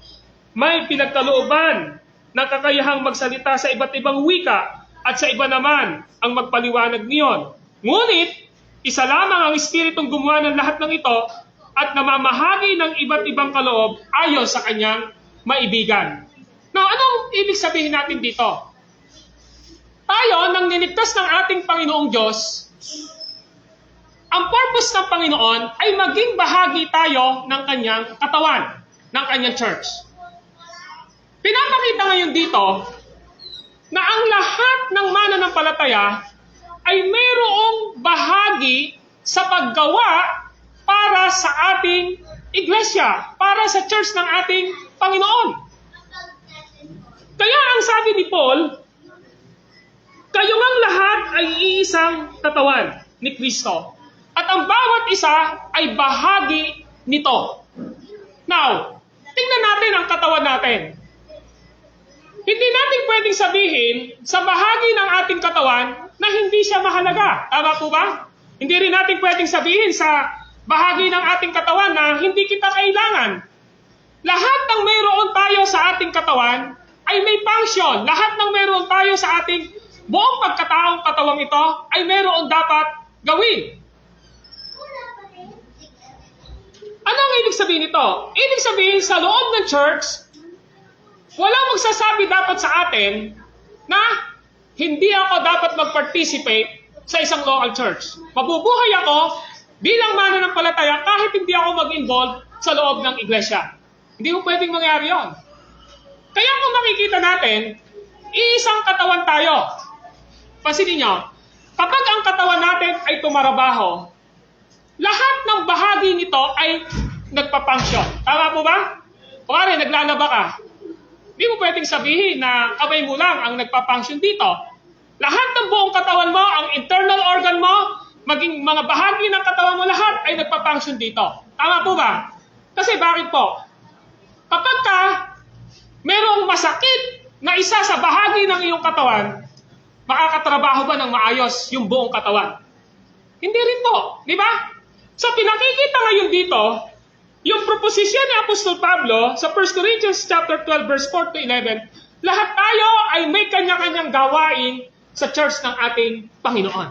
May pinagkalooban ng kakayahang magsalita sa iba't ibang wika at sa iba naman ang magpaliwanag niyon. Ngunit, Isa lamang ang Espiritong gumawa ng lahat ng ito at namamahagi ng iba't ibang kaloob ayon sa kanyang maibigan. Now, anong ibig sabihin natin dito? Tayo, nang niligtas ng ating Panginoong Diyos, ang purpose ng Panginoon ay maging bahagi tayo ng kanyang katawan, ng kanyang church. Pinapakita ngayon dito na ang lahat ng mananampalataya ay mayroong bahagi sa paggawa para sa ating iglesia, para sa church ng ating Panginoon. Kaya ang sabi ni Paul, kayo ngang lahat ay iisang katawan ni Kristo. At ang bawat isa ay bahagi nito. Now, tingnan natin ang katawan natin. Hindi natin pwedeng sabihin sa bahagi ng ating katawan na hindi siya mahalaga. Tama po ba? Hindi rin natin pwedeng sabihin sa bahagi ng ating katawan na hindi kita kailangan. Lahat ng mayroon tayo sa ating katawan ay may function. Lahat ng mayroon tayo sa ating buong pagkataong katawang ito ay mayroon dapat gawin. Ano ang ibig sabihin nito? Ibig sabihin sa loob ng church, walang magsasabi dapat sa atin na hindi ako dapat mag-participate sa isang local church. Mabubuhay ako bilang mananampalataya kahit hindi ako mag-involve sa loob ng iglesia. Hindi mo pwedeng mangyari yon. Kaya kung makikita natin, iisang katawan tayo. Pansinin nyo, kapag ang katawan natin ay tumarabaho, lahat ng bahagi nito ay nagpapunction. Tama po ba? Kuwari, naglalaba ka. Hindi mo pwedeng sabihin na kamay mo lang ang nagpapunction dito. Lahat ng buong katawan mo, ang internal organ mo, maging mga bahagi ng katawan mo lahat ay nagpapunction dito. Tama po ba? Kasi bakit po? Kapag ka merong masakit na isa sa bahagi ng iyong katawan, makakatrabaho ba ng maayos yung buong katawan? Hindi rin po. Di ba? So pinakikita ngayon dito, yung proposisyon ni Apostol Pablo sa 1 Corinthians chapter 12 verse 4 to 11, lahat tayo ay may kanya-kanyang gawain sa church ng ating Panginoon.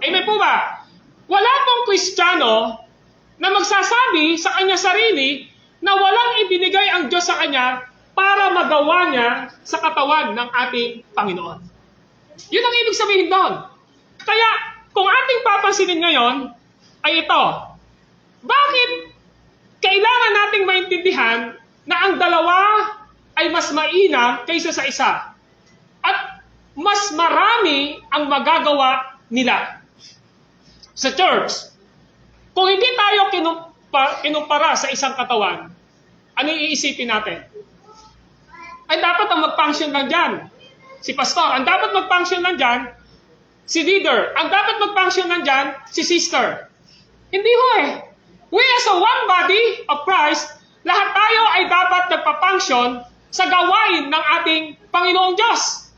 Amen po ba? Wala pong Kristiyano na magsasabi sa kanya sarili na walang ibinigay ang Diyos sa kanya para magawa niya sa katawan ng ating Panginoon. Yun ang ibig sabihin doon. Kaya kung ating papansinin ngayon ay ito, bakit kailangan nating maintindihan na ang dalawa ay mas mainam kaysa sa isa at mas marami ang magagawa nila sa church. Kung hindi tayo kinumpara sa isang katawan, ano iisipin natin? Ay dapat ang mag-function lang dyan si pastor, ang dapat mag-function lang dyan si leader, ang dapat mag-function lang dyan si sister. Hindi ho eh. We as a one body of Christ, lahat tayo ay dapat nagpa-function sa gawain ng ating Panginoong Diyos.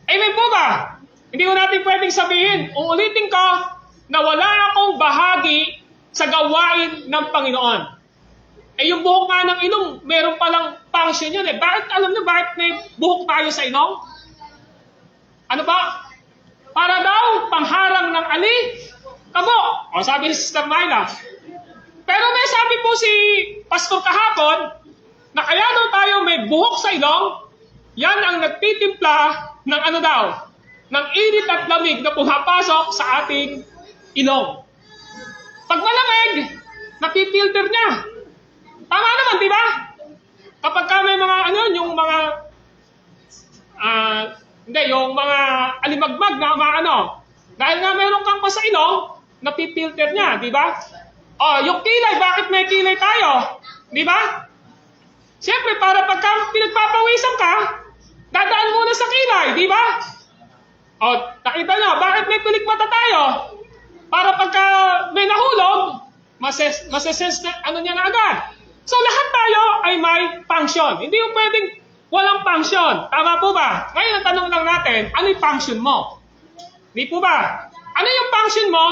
Amen po ba? Hindi ko natin pwedeng sabihin, uulitin ko, na wala akong bahagi sa gawain ng Panginoon. Eh yung buhok nga ng ilong, meron palang function yun eh. Bakit, alam niyo bakit may buhok tayo sa ilong? Ano ba? Para daw pangharang ng ali. Kamo, o sabi ni Sister Myla. Pero may sabi po si Pastor kahapon, na kaya daw tayo may buhok sa ilong, yan ang nagtitimpla ng ano daw, ng init at lamig na pumapasok sa ating ilong. Pag malamig, napipilter niya. Tama naman, di ba? Kapag ka may mga yung mga yung mga alimagmag na dahil nga meron kang pa sa ilong, napipilter niya, di ba? Yung kilay, bakit may kilay tayo? Di ba? Siyempre, para pagka pinagpapawisan ka, dadaan muna sa kilay, di ba? Nakita nyo, bakit may pilikmata tayo? Para pagka may nahulog, masesense na niya na agad. So lahat tayo ay may function. Hindi yung pwedeng walang function. Tama po ba? Ngayon ang tanong lang natin, ano yung function mo? Di po ba? Ano yung function mo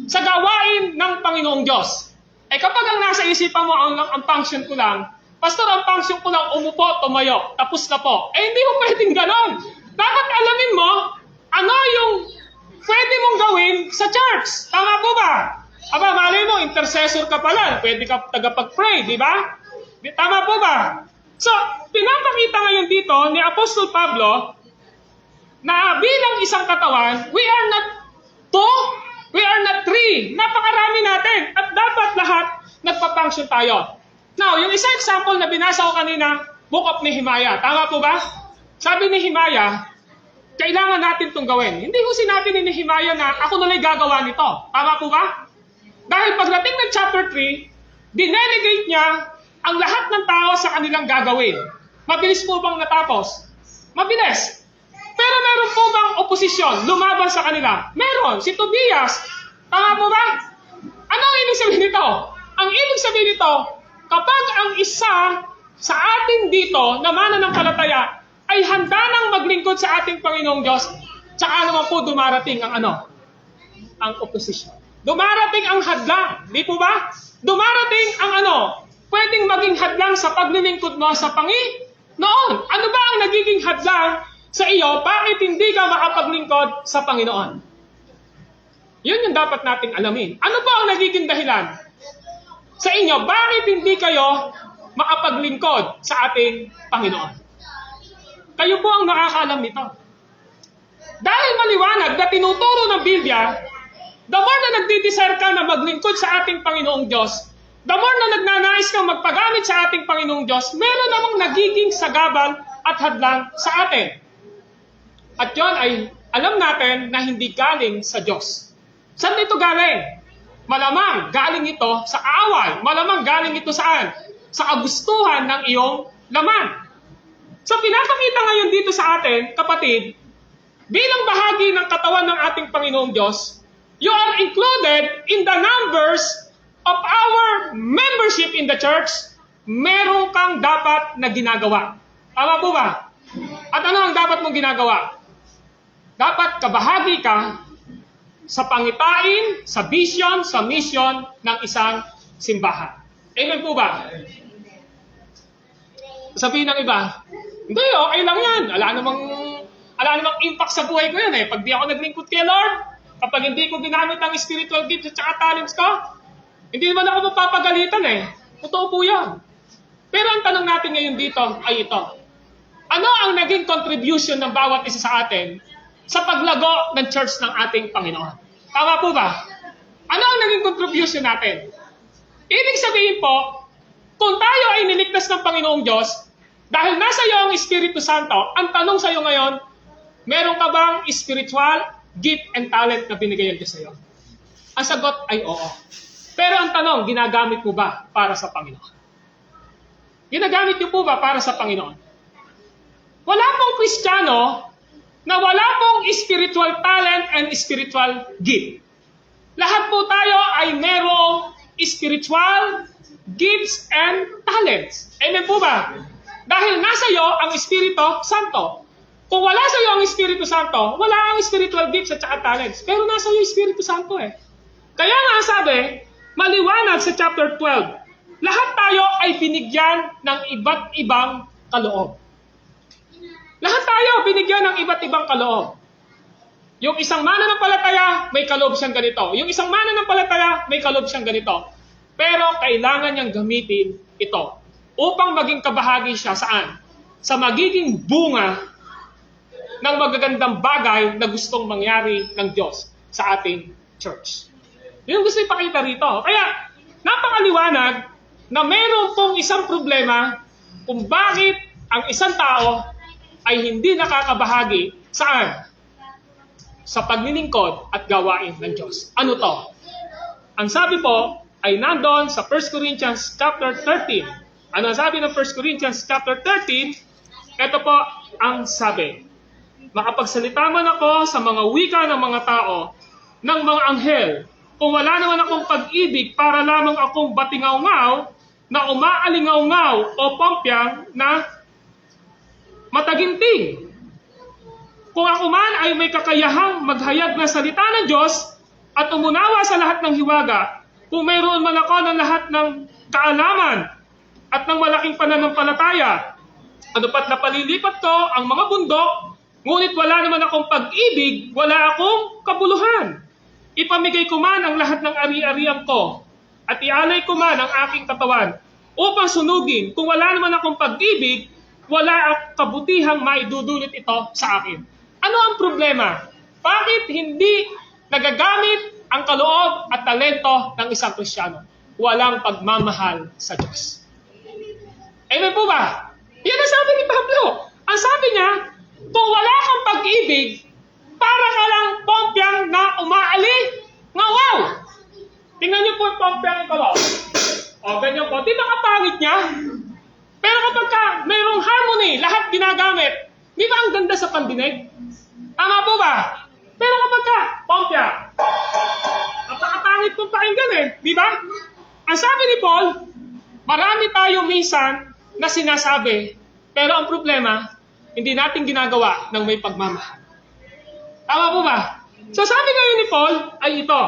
sa gawain ng Panginoong Diyos? Kapag ang nasa isipan mo ang function ko lang, Pastor, ang function ko lang umupo, tumayo, tapos na po. Hindi mo pwedeng ganon. Dapat alamin mo, ano yung pwede mong gawin sa church. Tama po ba? Aba, malay mo, intercessor ka pala. Pwede ka tagapag-pray, di ba? Tama po ba? So, pinapakita ngayon dito ni Apostol Pablo na bilang isang katawan, we are not two, we are not three. Napakarami natin. At dapat lahat nagpa-function tayo. Now, yung isang example na binasa ko kanina, Book of Nehemiah. Tama po ba? Sabi ni Nehemiah, kailangan natin itong gawin. Hindi ko sinabi ni Nehemiah na ako na lang gagawa nito. Tama po ba? Dahil pagdating ng chapter 3, dinelegate niya ang lahat ng tao sa kanilang gagawin. Mabilis po bang natapos? Mabilis. Pero meron po bang oposisyon, lumaban sa kanila? Meron. Si Tobias. Tama po ba? Ano ang ibig sabihin nito? Ang ibig sabihin nito, kapag ang isa sa atin dito na mananampalataya ay handa nang maglingkod sa ating Panginoong Diyos, tsaka naman po dumarating ang ano? Ang oposisyon. Dumarating ang hadlang. Di po ba? Dumarating ang ano? Pwedeng maging hadlang sa paglilingkod mo sa Panginoon. Ano ba ang nagiging hadlang sa iyo? Bakit hindi ka makapaglingkod sa Panginoon? Yun yung dapat nating alamin. Ano ba ang nagiging dahilan sa inyo? Bakit hindi kayo makapaglingkod sa ating Panginoon? Kayo po ang nakakaalam nito. Dahil maliwanag na tinuturo ng Biblia, the more na nagdidesire ka na maglingkod sa ating Panginoong Diyos, the more na nagnanais kang magpagamit sa ating Panginoong Diyos, meron namang nagiging sagabal at hadlang sa atin. At yon ay alam natin na hindi galing sa Diyos. Saan ito galing? Malamang galing ito sa away. Malamang galing ito saan? Sa kagustuhan ng iyong laman. So pinapakita ngayon dito sa atin, kapatid, bilang bahagi ng katawan ng ating Panginoong Diyos, you are included in the numbers of our membership in the church. Meron kang dapat na ginagawa. Tama po ba? At ano ang dapat mong ginagawa? Dapat kabahagi ka sa pangitain, sa vision, sa mission ng isang simbahan. Amen po ba? Sabihin ng iba, hindi, okay lang yan. Ala namang impact sa buhay ko yan eh. Pag di ako naglingkod kay Lord, kapag hindi ko ginamit ang spiritual gifts at saka talents ko, hindi naman ako mapapagalitan eh. Totoo po yan. Pero ang tanong natin ngayon dito ay ito. Ano ang naging contribution ng bawat isa sa atin sa paglago ng church ng ating Panginoon? Tama po ba? Ano ang naging contribution natin? Ibig sabihin po, kung tayo ay niligtas ng Panginoong Diyos, dahil nasa iyo ang Espiritu Santo, ang tanong sa iyo ngayon, meron ka bang spiritual gift and talent na binigay ang Diyos sa iyo? Ang sagot ay oo. Pero ang tanong, ginagamit mo ba para sa Panginoon? Ginagamit niyo po ba para sa Panginoon? Wala pong Kristiyano na wala pong spiritual talent and spiritual gift. Lahat po tayo ay merong spiritual gifts and talents. Amen po ba? Dahil nasa iyo ang Espiritu Santo. Kung wala sa iyo ang Espiritu Santo, wala ang spiritual gifts at saka talents. Pero nasa iyo Espiritu Santo eh. Kaya nga sabi, maliwanag sa chapter 12, lahat tayo ay binigyan ng iba't ibang kaloob. Lahat tayo binigyan ng iba't ibang kaloob. Yung isang mananampalataya, may kaloob siyang ganito. Yung isang mananampalataya, may kaloob siyang ganito. Pero kailangan niyang gamitin ito upang maging kabahagi siya saan? Sa magiging bunga ng magagandang bagay na gustong mangyari ng Diyos sa ating church. Yun gusto ipakita rito. Kaya napakaliwanag na meron pong isang problema kung bakit ang isang tao ay hindi nakakabahagi saan? Sa paglilingkod at gawain ng Diyos. Ano to? Ang sabi po ay nandun sa 1 Corinthians chapter 13. Ano ang sabi ng 1 Corinthians chapter 13? Ito po ang sabi. Makapagsalita man ako sa mga wika ng mga tao, ng mga anghel, kung wala naman akong pag-ibig para lamang akong batingaw-ngaw, na umaalingaw-ngaw o pompyang na mataginting. Kung ako man ay may kakayahang maghayag ng salita ng Diyos at umunawa sa lahat ng hiwaga, kung mayroon man ako ng lahat ng kaalaman at ng malaking pananampalataya, ano pat napalilipat ko ang mga bundok Ngunit wala naman akong pag-ibig, wala akong kabuluhan. Ipamigay ko man ang lahat ng ari-arian ko at ialay ko man ang aking katawan upang sunugin. Kung wala naman akong pag-ibig, wala akong kabutihang maidudulot ito sa akin. Ano ang problema? Bakit hindi nagagamit ang kaloob at talento ng isang Kristiyano? Walang pagmamahal sa Diyos. Amen po ba? Yan ang sabi ni Pablo. Ang sabi niya, kung wala kang pag-ibig, para ka lang pompyang na umaali. Nga wow! Tingnan niyo po yung pompyang ito. O, ganyan po. Di ba kapangit niya? Pero kapag mayroong harmony, lahat ginagamit, di ba ang ganda sa pandinig? Tama po ba? Pero kapag pompya, napakapangit pong pakinggan di ba? Ang sabi ni Paul, marami tayo minsan na sinasabi, pero ang problema, hindi natin ginagawa ng may pagmamahal. Tama po ba? So sabi ngayon ni Paul ay ito,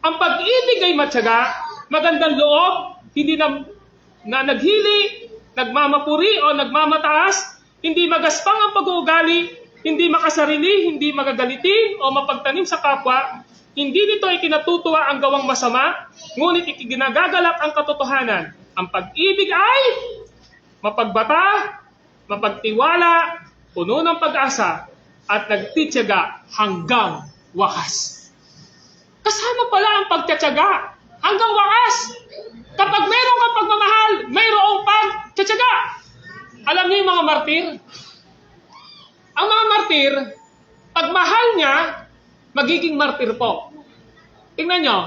ang pag-ibig ay matyaga, magandang loob, hindi na naghili, nagmamapuri o nagmamataas, hindi magaspang ang pag-uugali, hindi makasarili, hindi magagalitin o mapagtanim sa kapwa, hindi nito ikinatutuwa ang gawang masama, ngunit ikinagagalak ang katotohanan. Ang pag-ibig ay mapagbata, mapagtiwala, puno ng pag-asa, at nagtitiyaga hanggang wakas. Kasama pala ang pagtitiyaga hanggang wakas. Kapag meron kang pagmamahal, mayroong pagtitiyaga. Alam niyo yung mga martir? Ang mga martir, pag mahal niya, magiging martir po. Tingnan nyo,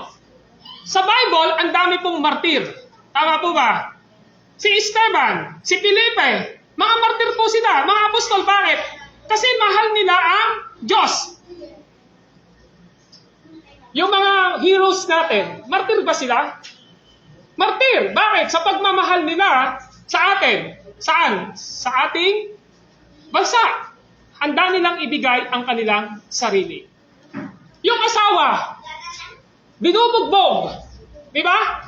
sa Bible, ang dami pong martir. Tama po ba? Si Esteban, si Felipe, mga martir po sila, mga apostol. Bakit? Kasi mahal nila ang Diyos. Yung mga heroes natin, martir ba sila? Martir. Bakit? Sa pagmamahal nila sa atin. Saan? Sa ating bansa. Handa nilang ibigay ang kanilang sarili. Yung asawa, binubugbog. Di ba?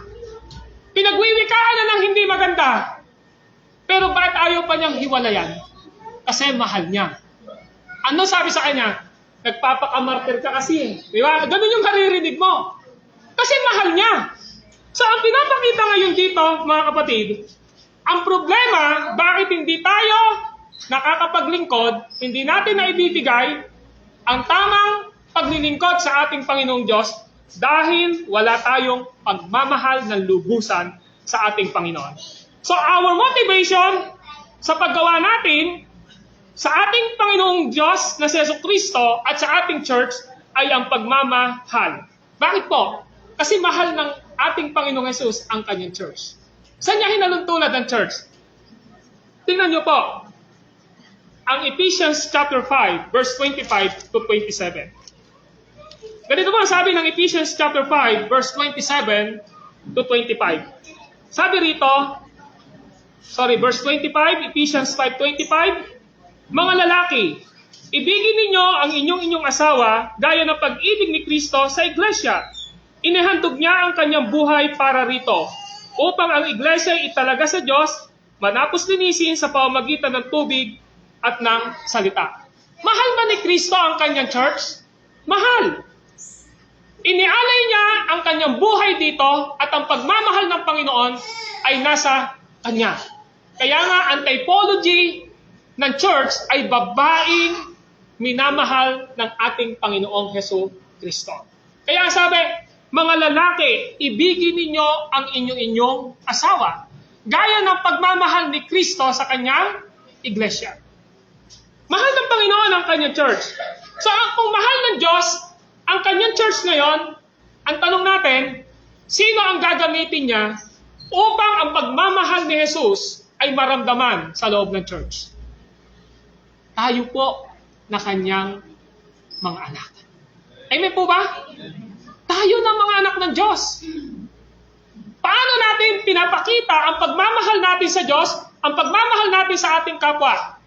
Pinagwiwikaan na ng hindi maganda. Pero bakit ayaw pa niyang hiwalayan? Kasi mahal niya. Ano sabi sa kanya? Nagpapakamartir ka kasi. Di ba? Ganun yung karirinig mo. Kasi mahal niya. So ang pinapakita ngayon dito, mga kapatid, ang problema, bakit hindi tayo nakakapaglingkod, hindi natin naibibigay ang tamang paglilingkod sa ating Panginoong Diyos dahil wala tayong pagmamahal ng lubusan sa ating Panginoon. So our motivation sa paggawa natin sa ating Panginoong Diyos na si Jesucristo at sa ating church ay ang pagmamahal. Bakit po? Kasi mahal ng ating Panginoong Jesus ang kanyang church. Saan niya hinaluntulan ng church? Tingnan niyo po. Ang Ephesians chapter 5, verse 25 to 27. Ganito po ang sabi ng Ephesians chapter 5, verse 27 to 25. Sabi rito, verse 25, Ephesians 5:25, mga lalaki, ibigin ninyo ang inyong asawa gaya ng pag-ibig ni Kristo sa iglesia. Inihandog niya ang kanyang buhay para rito, upang ang iglesia ay italaga sa Diyos, manapos linisin sa pamamagitan ng tubig at ng salita. Mahal ba ni Kristo ang kanyang church? Mahal. Inialay niya ang kanyang buhay dito at ang pagmamahal ng Panginoon ay nasa kanya. Kaya nga, ang typology ng church ay babaeng minamahal ng ating Panginoong Hesus Kristo. Kaya sabi, mga lalaki, ibigin ninyo ang inyong asawa gaya ng pagmamahal ni Kristo sa kanyang iglesia. Mahal ng Panginoon ang kanyang church. So kung mahal ng Diyos ang kanyang church ngayon, ang tanong natin, sino ang gagamitin niya upang ang pagmamahal ni Jesus ay maramdaman sa loob ng church? Tayo po na kanyang mga anak. Amen po ba? Tayo na mga anak ng Diyos. Paano natin pinapakita ang pagmamahal natin sa Diyos, ang pagmamahal natin sa ating kapwa?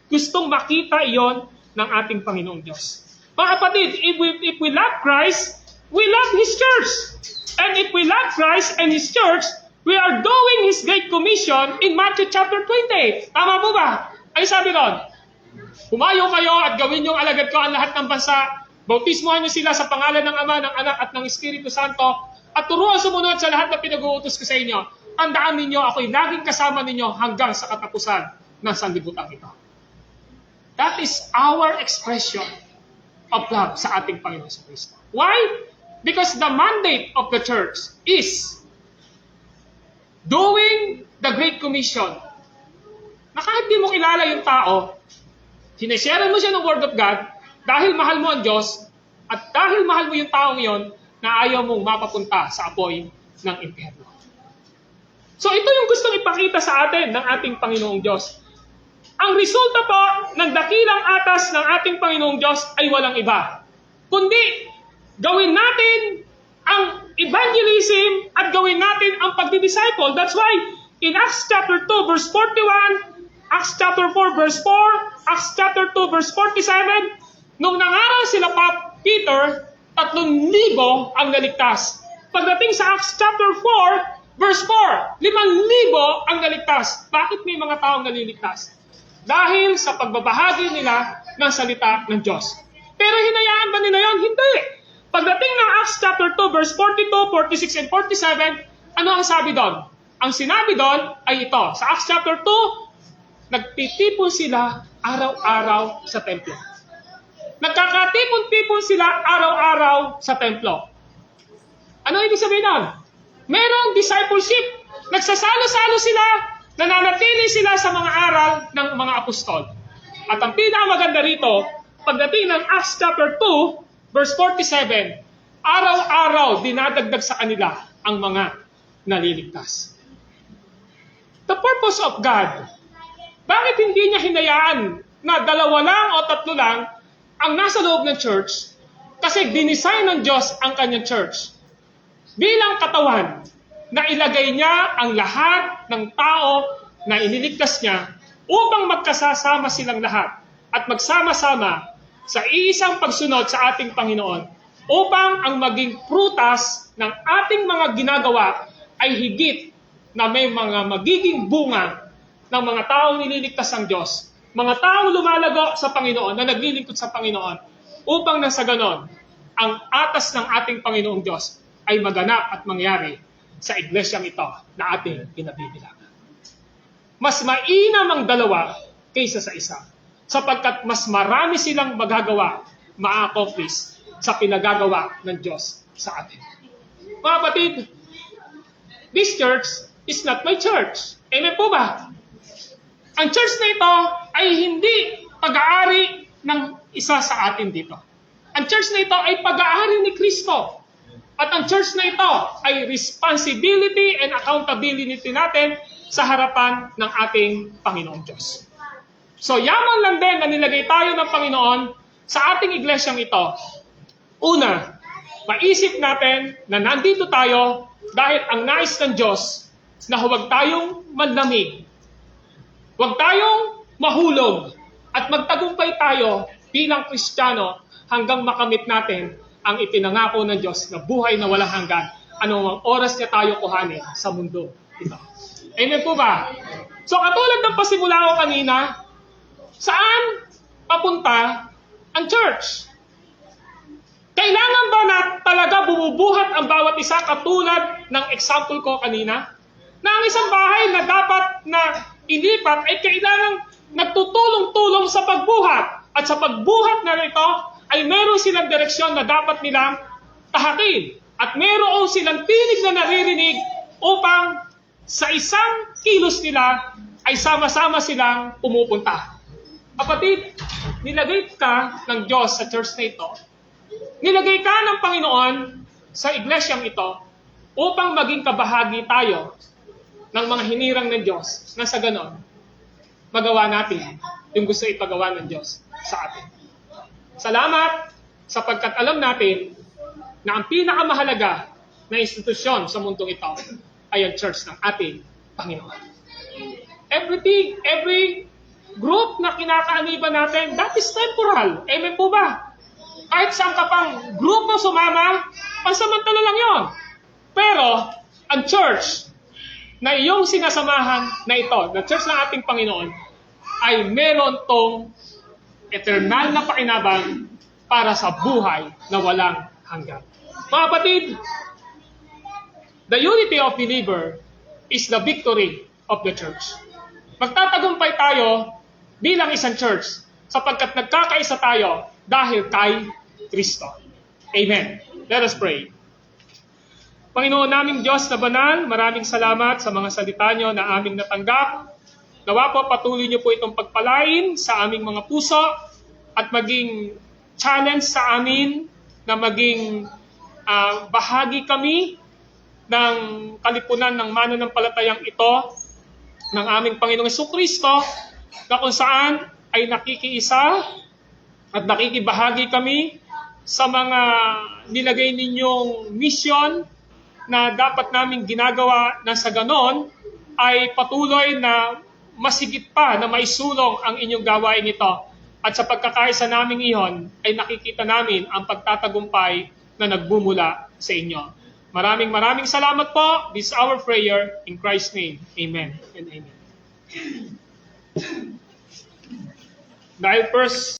Gustong makita iyon ng ating Panginoong Diyos. Mga kapatid, if we love Christ, we love His church. And if we love Christ and His church, we are doing His Great Commission in Matthew chapter 20. Tama po ba? Ay sabi doon, Humayo kayo at gawin yung alagad ko ang lahat ng bansa. Bautismuhan niyo sila sa pangalan ng Ama, ng Anak at ng Espiritu Santo at turuan sumunod sa lahat ng pinag-uutos ko sa inyo. Tandaan ninyo, ako'y laging kasama ninyo hanggang sa katapusan ng sanlibutan ito. That is our expression of love sa ating Panginoon sa Kristo. Why? Because the mandate of the church is doing the Great Commission. Na kahit di mo kilala yung tao, sineshare mo siya ng Word of God dahil mahal mo ang Diyos at dahil mahal mo yung taong yon na ayaw mong mapapunta sa apoy ng impyerno. So ito yung gustong ipakita sa atin ng ating Panginoong Diyos. Ang resulta po ng dakilang atas ng ating Panginoong Diyos ay walang iba, kundi gawin natin ang evangelism at gawin natin ang pagdidisciple. That's why in Acts chapter 2 verse 41, Acts chapter 4 verse 4, Acts chapter 2 verse 47, nung nangaral sila Peter, 3,000 ang naligtas. Pagdating sa Acts chapter 4 verse 4, 5,000 ang naligtas. Bakit may mga taong naliligtas? Dahil sa pagbabahagi nila ng salita ng Diyos. Pero hinayaan ba nila yon? Hindi. Pagdating ng Acts chapter 2, verse 42, 46, and 47, ano ang sabi doon? Ang sinabi doon ay ito. Sa Acts chapter 2, nagtitipon sila araw-araw sa templo. Nagkakatipon-tipon sila araw-araw sa templo. Ano ibig sabihin doon? Merong discipleship. Nagsasalo-salo sila, nananatili sila sa mga aral ng mga apostol. At ang pinakamaganda rito, pagdating ng Acts chapter 2, verse 47, araw-araw dinadagdag sa kanila ang mga naliligtas. The purpose of God, bakit hindi niya hinayaan na 2 lang o 3 lang ang nasa loob ng church? Kasi dinisign ng Diyos ang kanyang church bilang katawan na ilagay niya ang lahat ng tao na iniligtas niya upang magkasama silang lahat at magsama-sama sa iisang pagsunod sa ating Panginoon upang ang maging prutas ng ating mga ginagawa ay higit na may mga magiging bunga ng mga taong nililigtas ng Diyos, mga taong lumalago sa Panginoon na naglilingkod sa Panginoon upang nasa ganon ang atas ng ating Panginoong Diyos ay maganap at mangyari sa iglesyang ito na ating pinabibilangan. Mas mainam ang 2 kaysa sa isa, sapagkat mas marami silang magagawa, ma-accomplish sa pinagagawa ng Diyos sa atin. Mga kapatid, this church is not my church. Amen po ba? Ang church na ito ay hindi pag-aari ng isa sa atin dito. Ang church na ito ay pag-aari ni Kristo. At ang church na ito ay responsibility and accountability natin sa harapan ng ating Panginoong Diyos. So, yaman lang din na nilagay tayo ng Panginoon sa ating iglesyang ito. Una, maisip natin na nandito tayo dahil ang nais ng Diyos na huwag tayong manlamig, huwag tayong mahulog, at magtagumpay tayo bilang Kristiyano hanggang makamit natin ang ipinangako ng Diyos na buhay na walang hanggan anumang oras niya tayo kuhanin sa mundo ito. Amen po ba? So katulad ng pasimula ko kanina, saan papunta ang church? Kailangan ba na talaga bumubuhat ang bawat isa katulad ng example ko kanina? Na ang isang bahay na dapat na ilipat ay kailangang nagtutulong-tulong sa pagbuhat. At sa pagbuhat na ito, ay meron silang direksyon na dapat nilang tahakin. At meron silang tinig na naririnig upang sa isang kilos nila ay sama-sama silang pumupunta. Kapatid, nilagay ka ng Diyos sa church na ito. Nilagay ka ng Panginoon sa iglesyang ito upang maging kabahagi tayo ng mga hinirang ng Diyos na sa ganon, magawa natin yung gusto ipagawa ng Diyos sa atin. Salamat sapagkat alam natin na ang pinakamahalaga na institusyon sa mundong ito ay ang church ng ating Panginoon. Every group na kinakaaniban natin, that is temporal. Amen po ba? Kahit saan ka pang grupo sumama, pansamantala lang yon. Pero, ang church na iyong sinasamahan na ito, na church ng ating Panginoon, ay meron tong eternal na pakinabang para sa buhay na walang hanggan. Mga kapatid, the unity of believer is the victory of the church. Magtatagumpay tayo bilang isang church sapagkat nagkakaisa tayo dahil kay Kristo. Amen. Let us pray. Panginoon naming Diyos na banal, maraming salamat sa mga salita nyo na aming natanggap. Nawa po patuloy nyo po itong pagpalain sa aming mga puso at maging challenge sa amin na maging bahagi kami ng kalipunan ng mananampalatayang ito ng aming Panginoong Jesucristo na kung saan ay nakikiisa at nakikibahagi kami sa mga nilagay ninyong mission na dapat naming ginagawa na sa ganon ay patuloy na masigit pa na maisulong ang inyong gawain ito. At sa pagkakaisa naming iyon ay nakikita namin ang pagtatagumpay na nagbumula sa inyo. Maraming salamat po. This is our prayer in Christ's name. Amen and amen. Dahil first